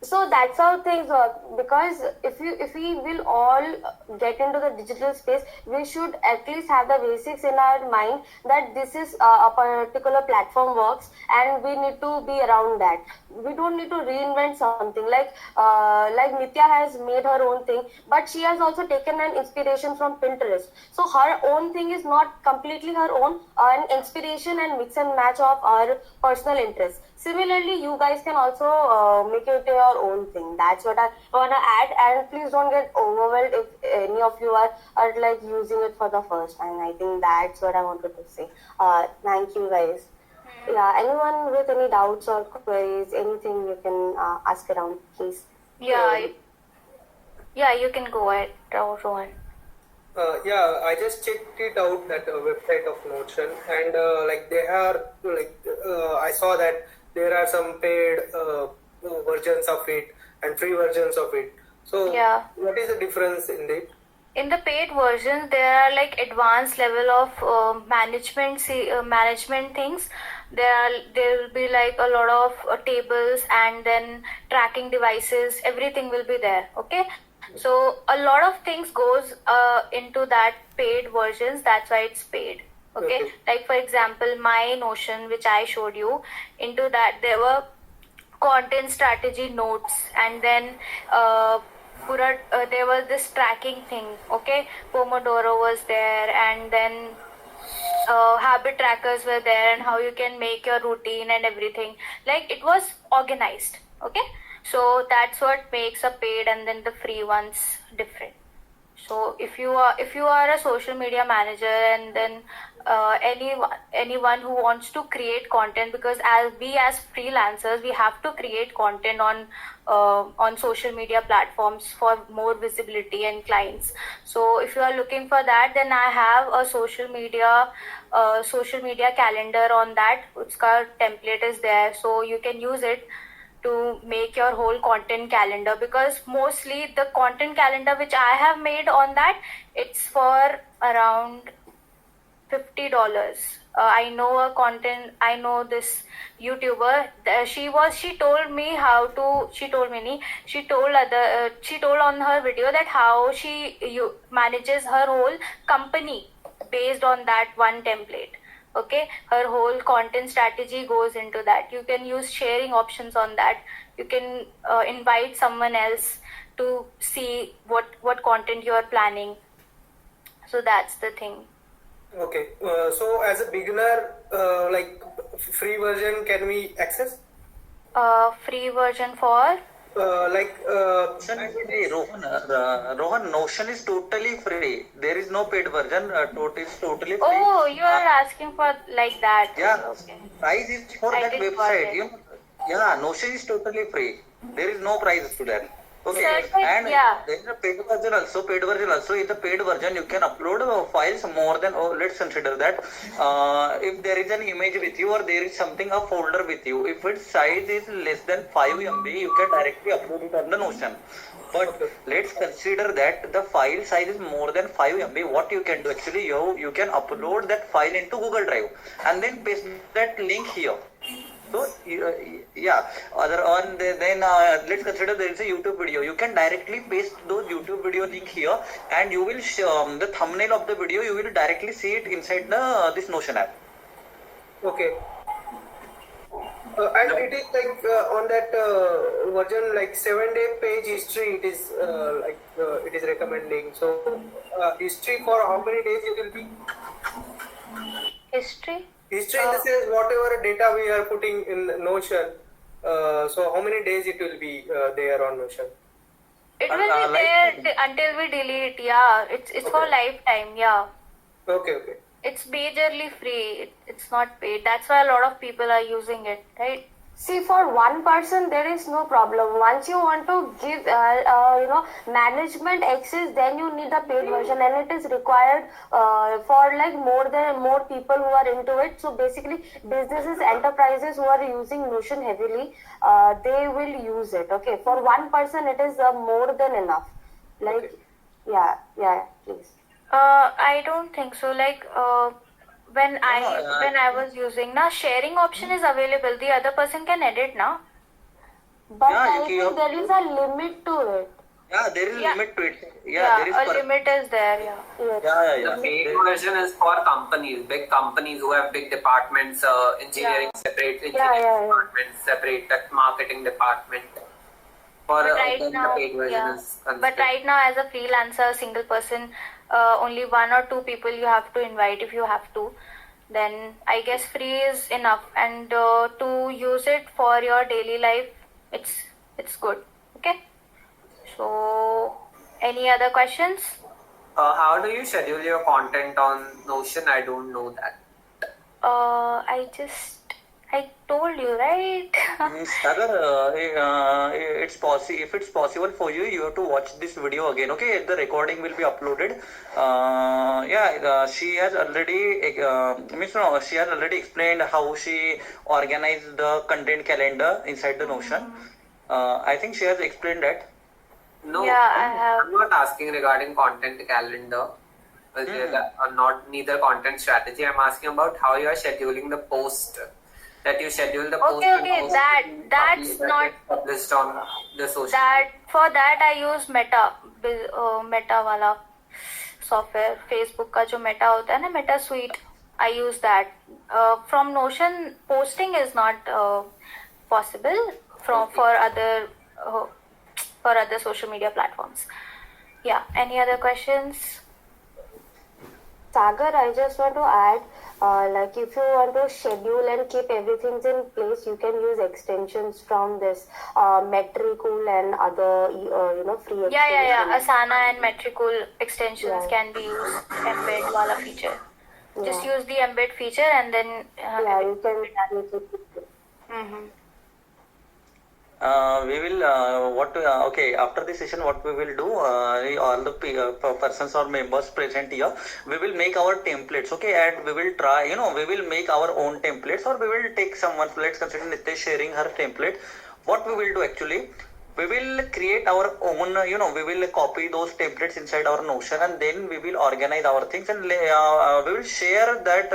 So that's how things work. Because if we will all get into the digital space, we should at least have the basics in our mind that this is a particular platform works, and we need to be around that. We don't need to reinvent something. Like Nitya has made her own thing, but she has also taken an inspiration from Pinterest. So her own thing is not completely her own, an inspiration and mix and match of our personal interests. Similarly, you guys can also make it your own thing. That's what I want to add. And please don't get overwhelmed if any of you are like using it for the first time. I think that's what I wanted to say. Thank you guys. Yeah, anyone with any doubts or queries, anything you can ask around, please. Yeah, you can go ahead, Rohan. Yeah, I just checked it out, that website of Notion, and like they are like I saw that there are some paid versions of it and free versions of it. So Yeah. what is the difference in it? In the paid versions, there are like advanced level of management things. There will be like a lot of tables, and then tracking devices. Everything will be there. Okay, so a lot of things goes into that paid versions. That's why it's paid. Okay, like for example, my Notion, which I showed you, into that there were content strategy notes, and then there was this tracking thing. Okay, Pomodoro was there, and then habit trackers were there, and how you can make your routine and everything. Like it was organized. Okay, so that's what makes a paid and then the free ones different. So if you are a social media manager, and then anyone who wants to create content, because as freelancers, we have to create content on social media platforms for more visibility and clients. So if you are looking for that, then I have a social media calendar on that. Its template is there, so you can use it to make your whole content calendar, because mostly the content calendar which I have made on that, it's for around $50. I know this YouTuber. She told on her video that how she manages her whole company based on that one template. Okay, her whole content strategy goes into that. You can use sharing options on that. You can invite someone else to see what content you are planning. So that's the thing. Okay, so as a beginner, like free version can we access? Free version for? Rohan, Notion is totally free. There is no paid version. It is totally free. Oh, you are asking for like that. Yeah, Okay. price is for I that didn't got website. it. Yeah, Notion is totally free. There is no price to that. Okay, Certain, yeah. there is a paid version also. In the paid version, you can upload files more than. Let's consider that if there is an image with you, or there is a folder with you. If its size is less than 5 MB, you can directly upload it on the Notion. But let's consider that the file size is more than 5 MB. What you can do actually, you can upload that file into Google Drive and then paste that link here. So yeah, let's consider there is a YouTube video. You can directly paste those YouTube video link here, and you will the thumbnail of the video. You will directly see it inside this Notion app. Okay. And it is like on that version, like 7-day page history. It is it is recommending. So history for how many days it will be? History. History in the sense whatever data we are putting in Notion. So how many days it will be there on Notion? It will be there until we delete. Yeah, it's for lifetime. Yeah. Okay. It's majorly free. It's not paid. That's why a lot of people are using it, right? See, for one person, there is no problem. Once you want to give, management access, then you need the paid version, and it is required for like more people who are into it. So basically, businesses, enterprises who are using Notion heavily, they will use it. Okay, for one person, it is more than enough. Like, yeah, please. I don't think so. Like, when I was using na, sharing option is available. The other person can edit now. But Yeah, I think there is a limit to it. Yeah, there is a limit to it. Yeah, there is a limit is there. Yeah. Yes. Yeah. The paid version is for companies, big companies who have big departments, engineering separate, department separate, that marketing department. For But right then now, the paid version is but considered. right now, as a freelancer, single person, only 1 or 2 people you have to invite if you have to. Then I guess free is enough, and to use it for your daily life, it's good. Okay. So, any other questions? How do you schedule your content on Notion? I don't know that. I told you, right? Sagar, if it's possible for you, you have to watch this video again. Okay, the recording will be uploaded. She has already she has already explained how she organized the content calendar inside the Notion. I think she has explained that. No, Yeah, I have. I'm not asking regarding content calendar. Not neither content strategy. I'm asking about how you are scheduling the post. That you schedule the post. Okay, and that's not published on the social. For that I use Meta वाला software. Facebook का जो Meta होता है ना, Meta Suite. I use that. From Notion, posting is not possible for other social media platforms. Yeah. Any other questions? Sagar, I just want to add, like if you want to schedule and keep everything in place, you can use extensions from this Metricool and other, free extensions. Yeah. Asana and Metricool extensions can be used. Embed wala feature. Just use the embed feature and then. You can use it. Mm-hmm. We will after this session what we will do, all the persons or members present here, we will make our templates, okay, and we will try, we will make our own templates, or we will take someone, let's consider Nitya sharing her template. What we will do actually, we will create our own, we will copy those templates inside our Notion, and then we will organize our things, and we will share that,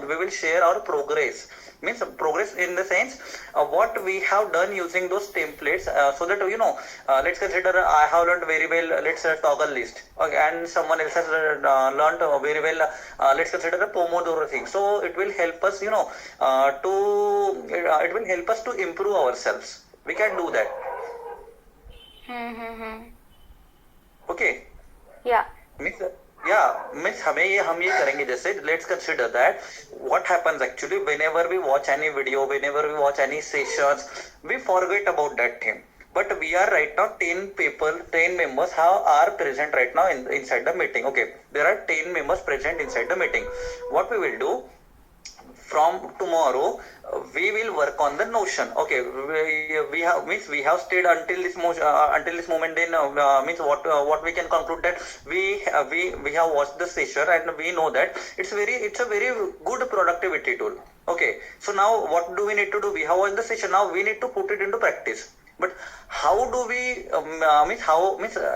we will share our progress. Means progress in the sense what we have done using those templates, so that let's consider I have learned very well, let's toggle list, okay, and someone else has learned very well, let's consider a Pomodoro thing. So it will help us it will help us to improve ourselves. We can do that. Okay. Yeah. Means हम ये करेंगे जैसे, let's consider that what happens actually whenever we watch any video, whenever we watch any sessions, we forget about that thing. But we are right now 10 members are present right now inside the meeting. Okay, there are 10 members present inside the meeting. What we will do, from tomorrow we will work on the Notion. Okay, we have stayed until this moment. Then means what we can conclude that we have watched the session and we know that it's a very good productivity tool. Okay, so now what do we need to do? We have watched the session. Now we need to put it into practice. But how do we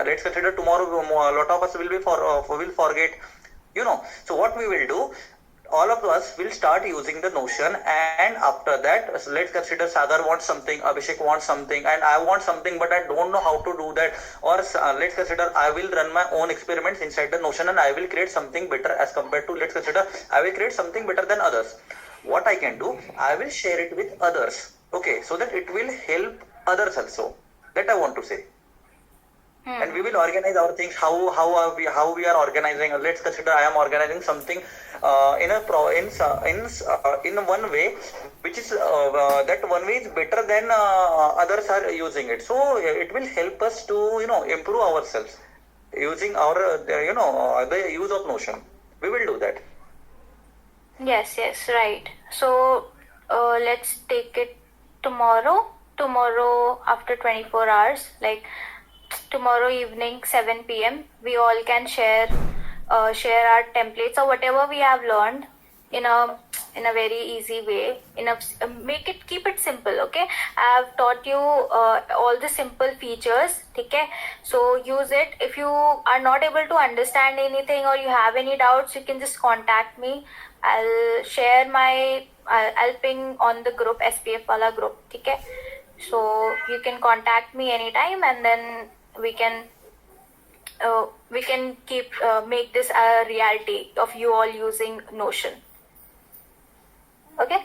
let's consider tomorrow a lot of us will forget. So what we will do, all of us will start using the Notion, and after that, let's consider Sagar wants something, Abhishek wants something, and I want something, but I don't know how to do that. Or let's consider I will run my own experiments inside the Notion, and I will create something better as compared to, let's consider I will create something better than others. What I can do, I will share it with others. Okay, so that it will help others also. That I want to say. And we will organize our things. How we are organizing? Let's consider I am organizing something in one way, which is that one way is better than others are using it. So it will help us to improve ourselves using our the use of Notion. We will do that. Yes, right. So let's take it tomorrow. Tomorrow after 24 hours, like tomorrow evening 7 p.m. we all can share our templates or whatever we have learned in a very easy way. Keep it simple. Okay, I have taught you all the simple features. Okay, so use it. If you are not able to understand anything or you have any doubts, you can just contact me. I'll share I'll ping on the group, SPF wala group. Okay, so you can contact me anytime, and then we can make this a reality of you all using Notion. Okay.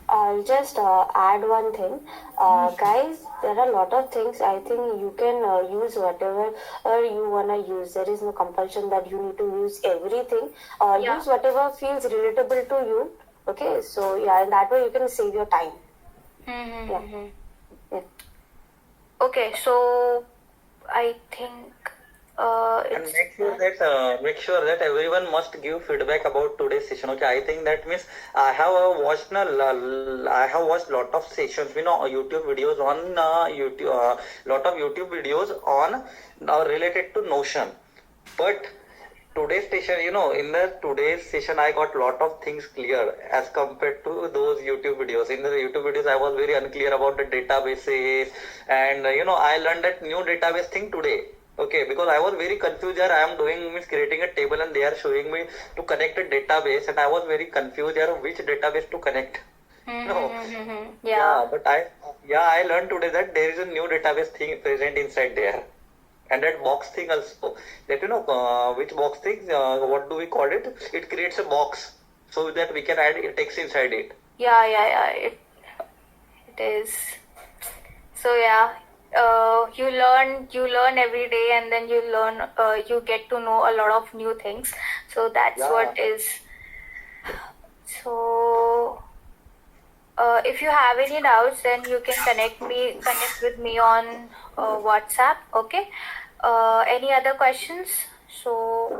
I'll just add one thing. Guys, there are a lot of things. I think you can use whatever you want to use. There is no compulsion that you need to use everything. Use whatever feels relatable to you. Okay, so yeah, in that way you can save your time. Yeah. Okay, so I think and make sure that everyone must give feedback about today's session. Okay, I think that means I have watched lot of sessions, YouTube videos on YouTube, lot of YouTube videos on related to Notion. But today's session, in today's session, I got lot of things clear as compared to those YouTube videos. In the YouTube videos, I was very unclear about the databases, and I learned that new database thing today. Okay, because I was very confused. I am creating a table and they are showing me to connect a database, and I was very confused which database to connect. But I learned today that there is a new database thing present inside there. And that box thing also, that which box thing, what do we call it? It creates a box so that we can add text inside it. It is. So you learn every day, and then you get to know a lot of new things. So that's what is. So if you have any doubts, then you can connect with me on WhatsApp. Okay. Any other questions? So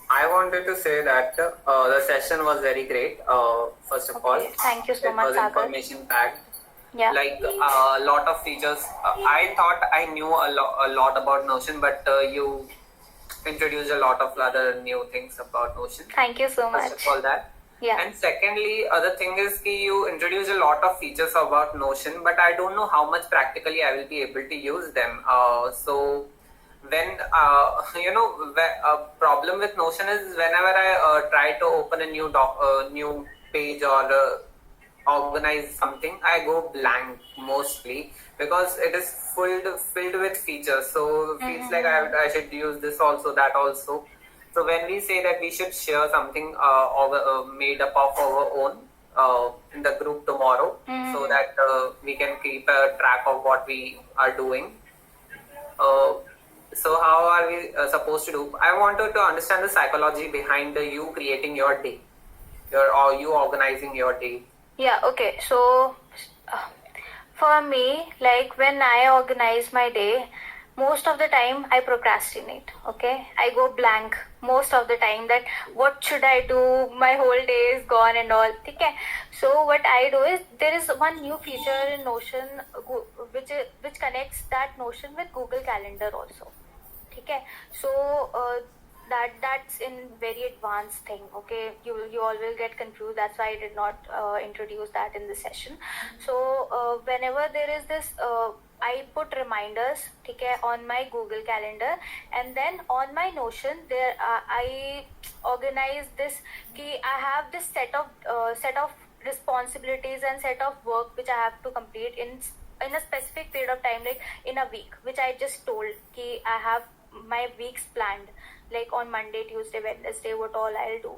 I wanted to say that the session was very great. First of all, thank you so much, it was Sagar. information packed. Yeah. Like a lot of features. I thought I knew a lot about Notion, but you introduced a lot of other new things about Notion. Thank you so much. First of all, that. Yeah. And secondly, other thing is that you introduce a lot of features about Notion, but I don't know how much practically I will be able to use them. So when a problem with Notion is whenever I try to open a new page or organize something, I go blank mostly because it is filled with features. So it feels like I should use this also, that also. So when we say that we should share something made up of our own in the group tomorrow, so that we can keep a track of what we are doing. So how are we supposed to do? I wanted to understand the psychology behind you creating your day, or you organizing your day. Yeah, okay. So for me, like when I organize my day, most of the time I procrastinate. Okay, I go blank most of the time, that what should I do, my whole day is gone and all. Okay, so what I do is, there is one new feature in Notion which connects that Notion with Google Calendar also. Okay, so that's in very advanced thing. Okay, you all will get confused. That's why I did not introduce that in the session. So whenever there is this, I put reminders, okay, on my Google Calendar, and then on my Notion there I organize this. I have this set of responsibilities and set of work which I have to complete in a specific period of time, like in a week, which I just told I have my weeks planned. like on Monday, Tuesday, Wednesday, what all I'll do.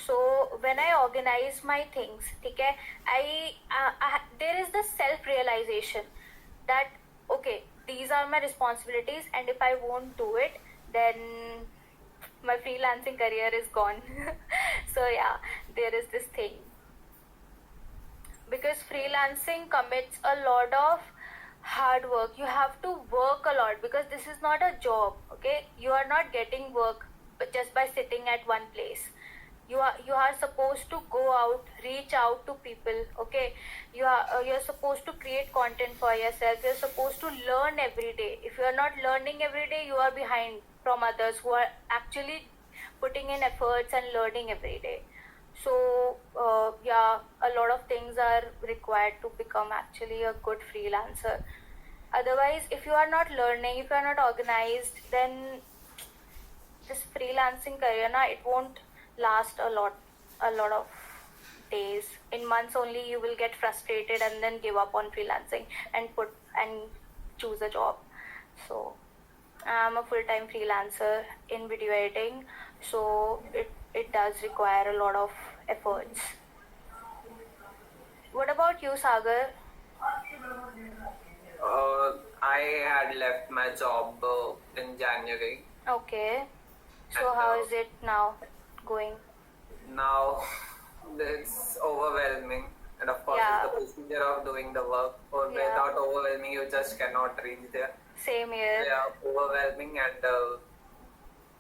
So when I organize my things, okay, there is the self-realization that, okay, these are my responsibilities, and if I won't do it, then my freelancing career is gone. So yeah, there is this thing. Because freelancing commits a lot of hard work. You have to work a lot because this is not a job, okay? You are not getting work just by sitting at one place. You are supposed to go out, reach out to people, okay? You're supposed to create content for yourself. You're supposed to learn every day. If you are not learning every day, you are behind from others who are actually putting in efforts and learning every day. So yeah, a lot of things are required to become actually a good freelancer. Otherwise, if you are not learning, if you are not organized, then this freelancing career, it won't last a lot of days. In months only, you will get frustrated and then give up on freelancing and choose a job. So I'm a full-time freelancer in video editing, so it does require a lot of efforts. What about you, Sagar? I had left my job in January. Okay. So And, how is it now going? Now it's overwhelming, and of course, Yeah. it's the procedure of doing the work. Or Yeah. without overwhelming, you just cannot reach there. Same here. Yeah, overwhelming, and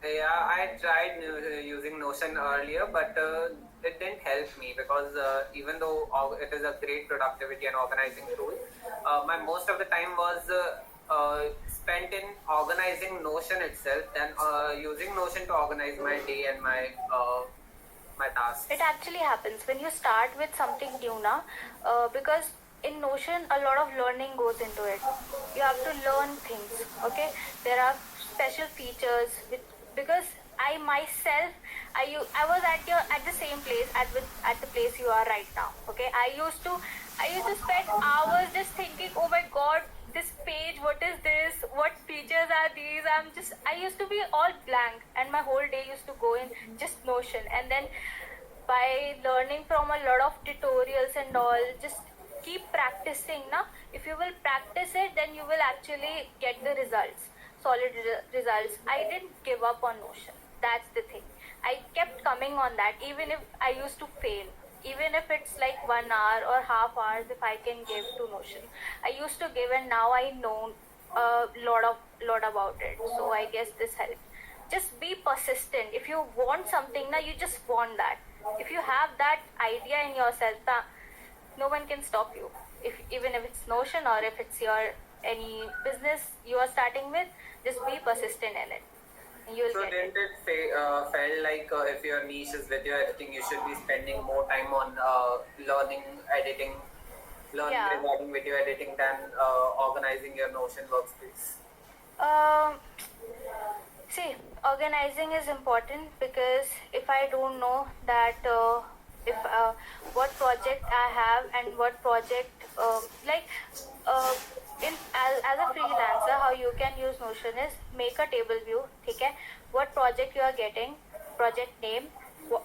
yeah, I tried using Notion earlier, but it didn't help me because even though it is a great productivity and organizing tool, my most of the time was spent in organizing Notion itself than using Notion to organize my day and my tasks. It actually happens when you start with something new, because in Notion a lot of learning goes into it. You have to learn things, okay? There are special features because I myself, I was at the same place at the place you are right now, okay? I used to spend hours just thinking, oh my god, this page, what is this, what features are these? I used to be all blank, and my whole day used to go in just Notion. And then by learning from a lot of tutorials and all, just keep practicing. If you will practice it, then you will actually get the results, solid results. I didn't give up on Notion. That's the thing. I kept coming on that, even if I used to fail, even if it's like 1 hour or half hours, if I can give to Notion, I used to give, and now I know a lot about it. So I guess this helped. Just be persistent. If you want something, you just want that. If you have that idea in yourself, no one can stop you. Even if it's Notion or if it's your any business you are starting with, just be persistent in it. You'll So get didn't it. it felt like if your niche is video editing, you should be spending more time on learning editing, Yeah. regarding video editing than organizing your Notion workspace? Um, See, organizing is important because if I don't know that if what project I have and what project like in as a freelancer, how you can use Notion is make a table view. Okay, what project you are getting, project name,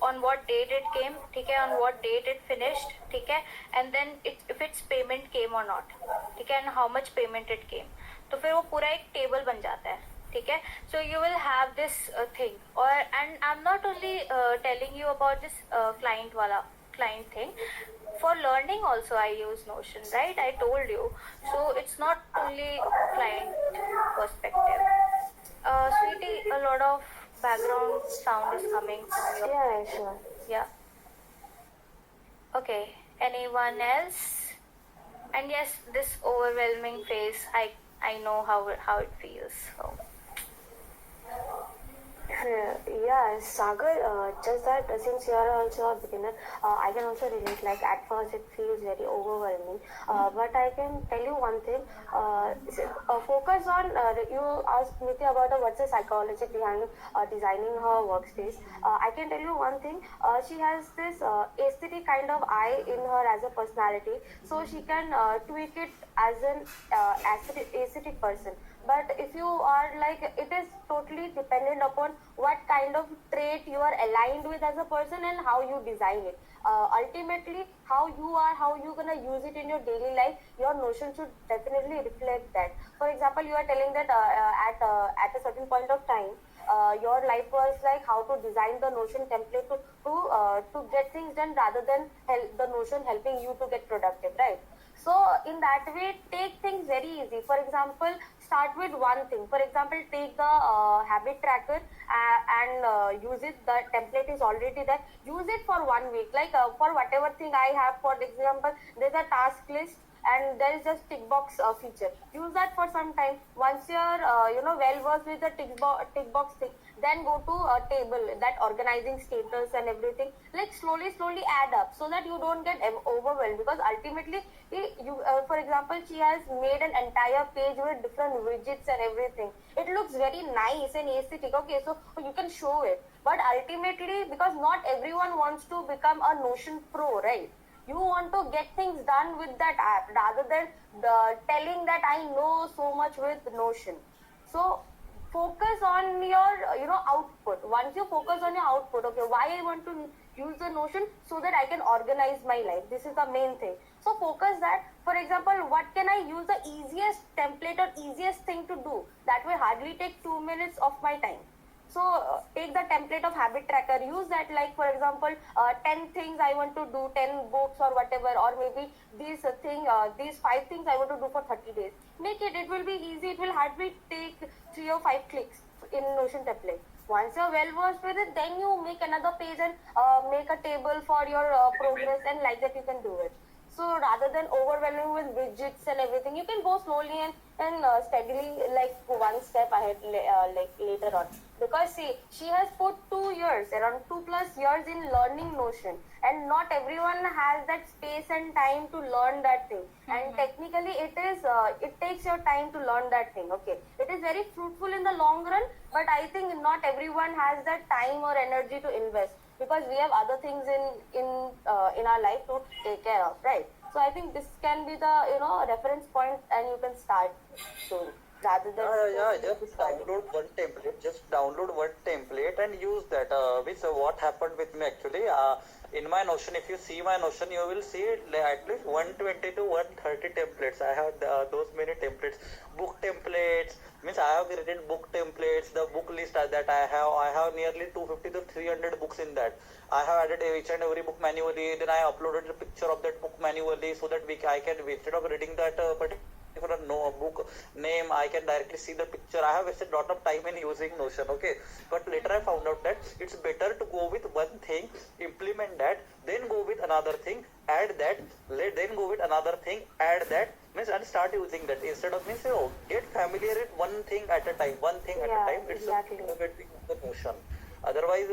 on what date it came, okay, on what date it finished, okay, and then if its payment came or not, okay, and how much payment it came. तो फिर वो पूरा एक table बन जाता है, ठीक है. So you will have this thing, and I'm not only telling you about this client thing. For learning also I use Notion, right? I told you. So it's not only client perspective. Sweetie, a lot of background sound is coming from your. Yeah, sure. Yeah. Okay. Anyone else? And yes, this overwhelming phase, I know how it feels. So. Yeah, Sagar, just that since you are also a beginner, I can also relate. Like at first, it feels very overwhelming. But I can tell you one thing. Focus on. You asked Nitya about what's the psychology behind designing her workspace. I can tell you one thing. She has this aesthetic kind of eye in her as a personality, so she can tweak it as an aesthetic person. But if you are like, it is totally dependent upon what kind of trait you are aligned with as a person and how you design it. Ultimately, how you are, how you gonna use it in your daily life, your Notion should definitely reflect that. For example, you are telling that at a certain point of time, your life was like how to design the Notion template to get things done rather than the Notion helping you to get productive, right? So in that way, take things very easy. For example, start with one thing. For example, take the habit tracker and use it. The template is already there. Use it for 1 week. Like for whatever thing I have, for example, there's a task list and there is just tick box feature. Use that for some time. Once you're well versed with the tick box thing, then go to a table, that organizing status and everything. Like slowly add up so that you don't get overwhelmed, because ultimately you for example, she has made an entire page with different widgets and everything. It looks very nice and aesthetic. Okay, so you can show it, but ultimately, because not everyone wants to become a Notion pro, right? You want to get things done with that app rather than telling that I know so much with Notion. So focus on your output. Once you focus on your output, okay, why I want to use the Notion, so that I can organize my life. This is the main thing. So focus that. For example, what can I use the easiest template or easiest thing to do that will hardly take 2 minutes of my time. So take the template of habit tracker, use that. Like for example, 10 things I want to do, 10 books or whatever, or maybe these 5 things I want to do for 30 days. Make it. It will be easy. It will hardly take 3 or 5 clicks in Notion template. Once you're well versed with it, then you make another page and make a table for your progress, and like that you can do it. So rather than overwhelming with widgets and everything, you can go slowly and steadily, like one step ahead, like later on. Because see, she has put 2 years, around 2+ years in learning Notion, and not everyone has that space and time to learn that thing. And technically, it takes your time to learn that thing. Okay, it is very fruitful in the long run, but I think not everyone has that time or energy to invest, because we have other things in our life to take care of, right? So I think this can be the reference point, and you can start soon rather than Yeah, forcing to just start it. download one template. Just download one template and use that. What happened with me actually? In my Notion, if you see my Notion, you will see at least 120 to 130 templates. I have those many templates. Book templates means I have created book templates. The book list that I have nearly 250 to 300 books in that. I have added each and every book manually. Then I uploaded the picture of that book manually so that I can, instead of reading that particular book name, I can directly see the picture. I have wasted a lot of time in using Notion, okay, but later I found out that it's better to go with one thing, implement that, then go with another thing, add that, then go with another thing, add that, means, and start using that, instead of means, get familiar with one thing at a time, at a time. It's Exactly. a getting the Notion. Otherwise,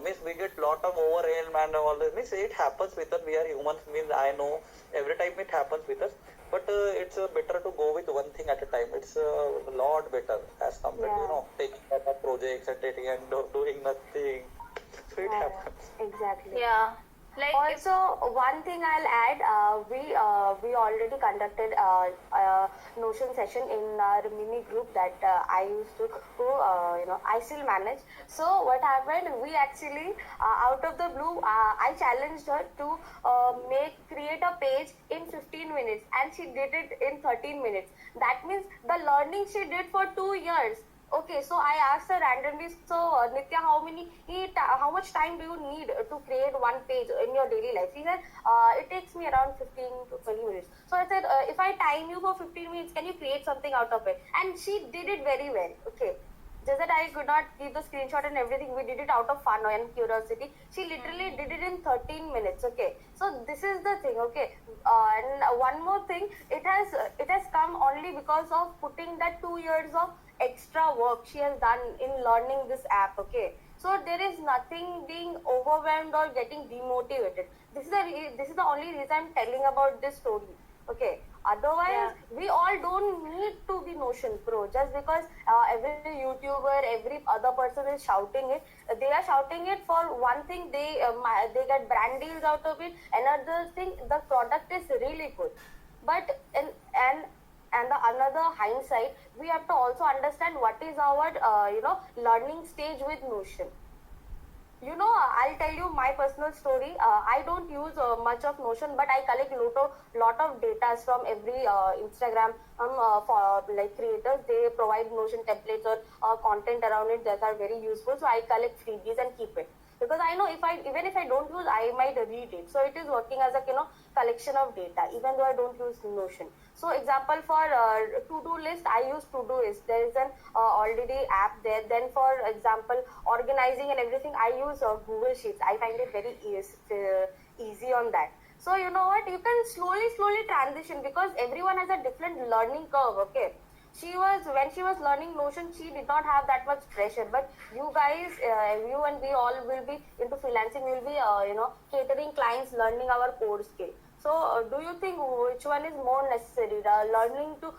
means we get lot of overwhelm and all this. Means it happens with us. We are humans. Means I know every time it happens with us. But it's better to go with one thing at a time. It's a lot better as compared to Yeah. taking up a projects and taking and doing nothing. So it Yeah, happens. exactly. Yeah. Like if Also, one thing I'll add, we already conducted a Notion session in our mini group that I used to, I still manage. So what happened? We actually, out of the blue, I challenged her to create a page in 15 minutes, and she did it in 13 minutes. That means the learning she did for 2 years. Okay, so I asked her randomly, so Nitya, how much time do you need to create one page in your daily life? She said, it takes me around 15 to 20 minutes. So I said, if I time you for 15 minutes, can you create something out of it? And she did it very well. Okay. Just that I could not give the screenshot and everything. We did it out of fun and curiosity. She literally did it in 13 minutes. Okay, so this is the thing. Okay, and one more thing, it has come only because of putting that 2 years of extra work she has done in learning this app. Okay, so there is nothing being overwhelmed or getting demotivated. This is the only reason I'm telling about this story. Okay, otherwise we all don't need to be Notion pro just because every YouTuber, every other person is shouting it. They are shouting it for one thing, they get brand deals out of it. Another thing, the product is really good, but and And the another hindsight, we have to also understand what is our learning stage with Notion. I'll tell you my personal story. I don't use much of Notion, but I collect lot of data from every Instagram for like creators. They provide Notion templates or content around it that are very useful. So I collect freebies and keep it, because I know even if I don't use, I might read it. So it is working as a collection of data, even though I don't use Notion. So example, for to-do list, I use Todoist. There is an already app there. Then for example, organizing and everything, I use Google Sheets. I find it very easy on that. So you know what, you can slowly transition, because everyone has a different learning curve. Okay, when she was learning Notion, she did not have that much pressure. But you guys, you and we all will be into freelancing. We'll be catering clients, learning our core skill. So do you think which one is more necessary, learning to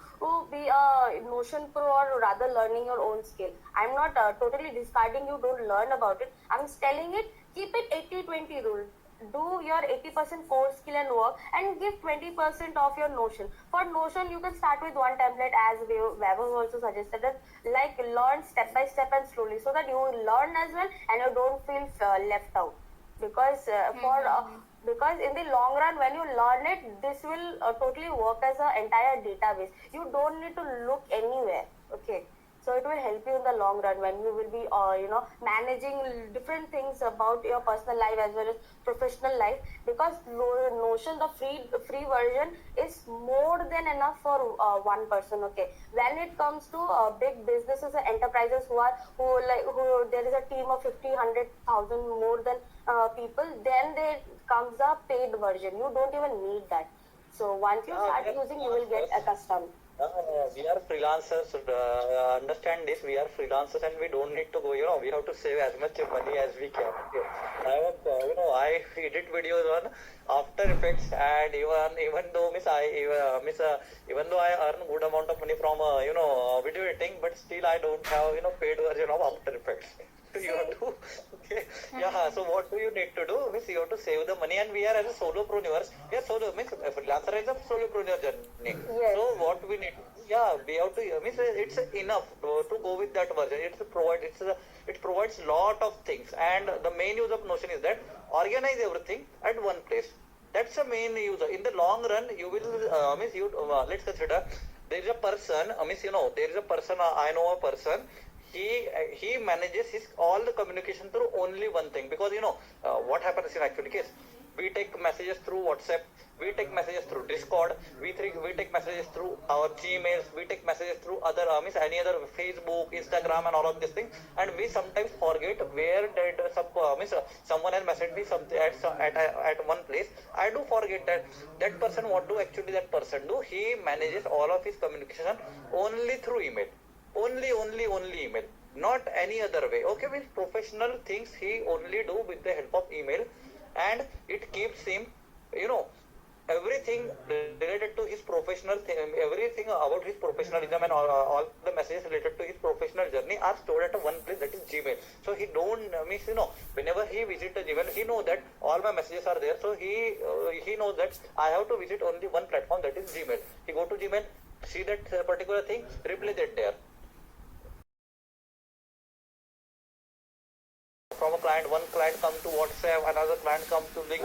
be a Notion pro, or rather learning your own skill? I'm not totally discarding you don't learn about it. I'm telling it, keep it 80-20 rule. Do your 80% core skill and work, and give 20% of your Notion. For Notion, you can start with one template, as Vaibhav also suggested, that like learn step by step and slowly, so that you will learn as well and you don't feel left out. Because because in the long run, when you learn it, this will totally work as an entire database. You don't need to look anywhere. Okay, so it will help you in the long run when you will be managing different things about your personal life as well as professional life. Because Notion, the free version, is more than enough for one person. Okay, when it comes to big businesses and enterprises who there is a team of 50, 100,000 more than people, then there comes a paid version. You don't even need that. So once you start using, you will get accustomed. We are freelancers. Understand this. We are freelancers, and we don't need to go. We have to save as much money as we can. Okay. I edit videos on After Effects, and even though even though I earn good amount of money from video editing, but still I don't have paid version of After Effects. You have to, okay. Yeah, so what do you need to do? Means you have to save the money, and we are as a solopreneurs. We are solo, means a freelancer is a solopreneur journey. Yes. So what we need, we have to, means it's enough to go with that version. It provides lot of things, and the main use of Notion is that organize everything at one place. That's the main use. In the long run, you will, let's consider, there is a person, there is a person, I know a person, he manages his all the communication through only one thing. Because what happens in actual case, we take messages through WhatsApp, we take messages through Discord, we take messages through our Gmails, we take messages through other any other Facebook, Instagram, and all of these things, and we sometimes forget where did someone has messaged me something at one place. I do forget that person, what do actually that person do? He manages all of his communication only through email. Only email, not any other way. Okay, with professional things he only do with the help of email, and it keeps him, everything related to his professional everything about his professionalism, and all the messages related to his professional journey are stored at one place, that is Gmail. So he don't whenever he visits the Gmail, he knows that all my messages are there. So he knows that I have to visit only one platform, that is Gmail. He go to Gmail, see that particular thing, replace it there. From a client, one client come to WhatsApp, another client come to LinkedIn.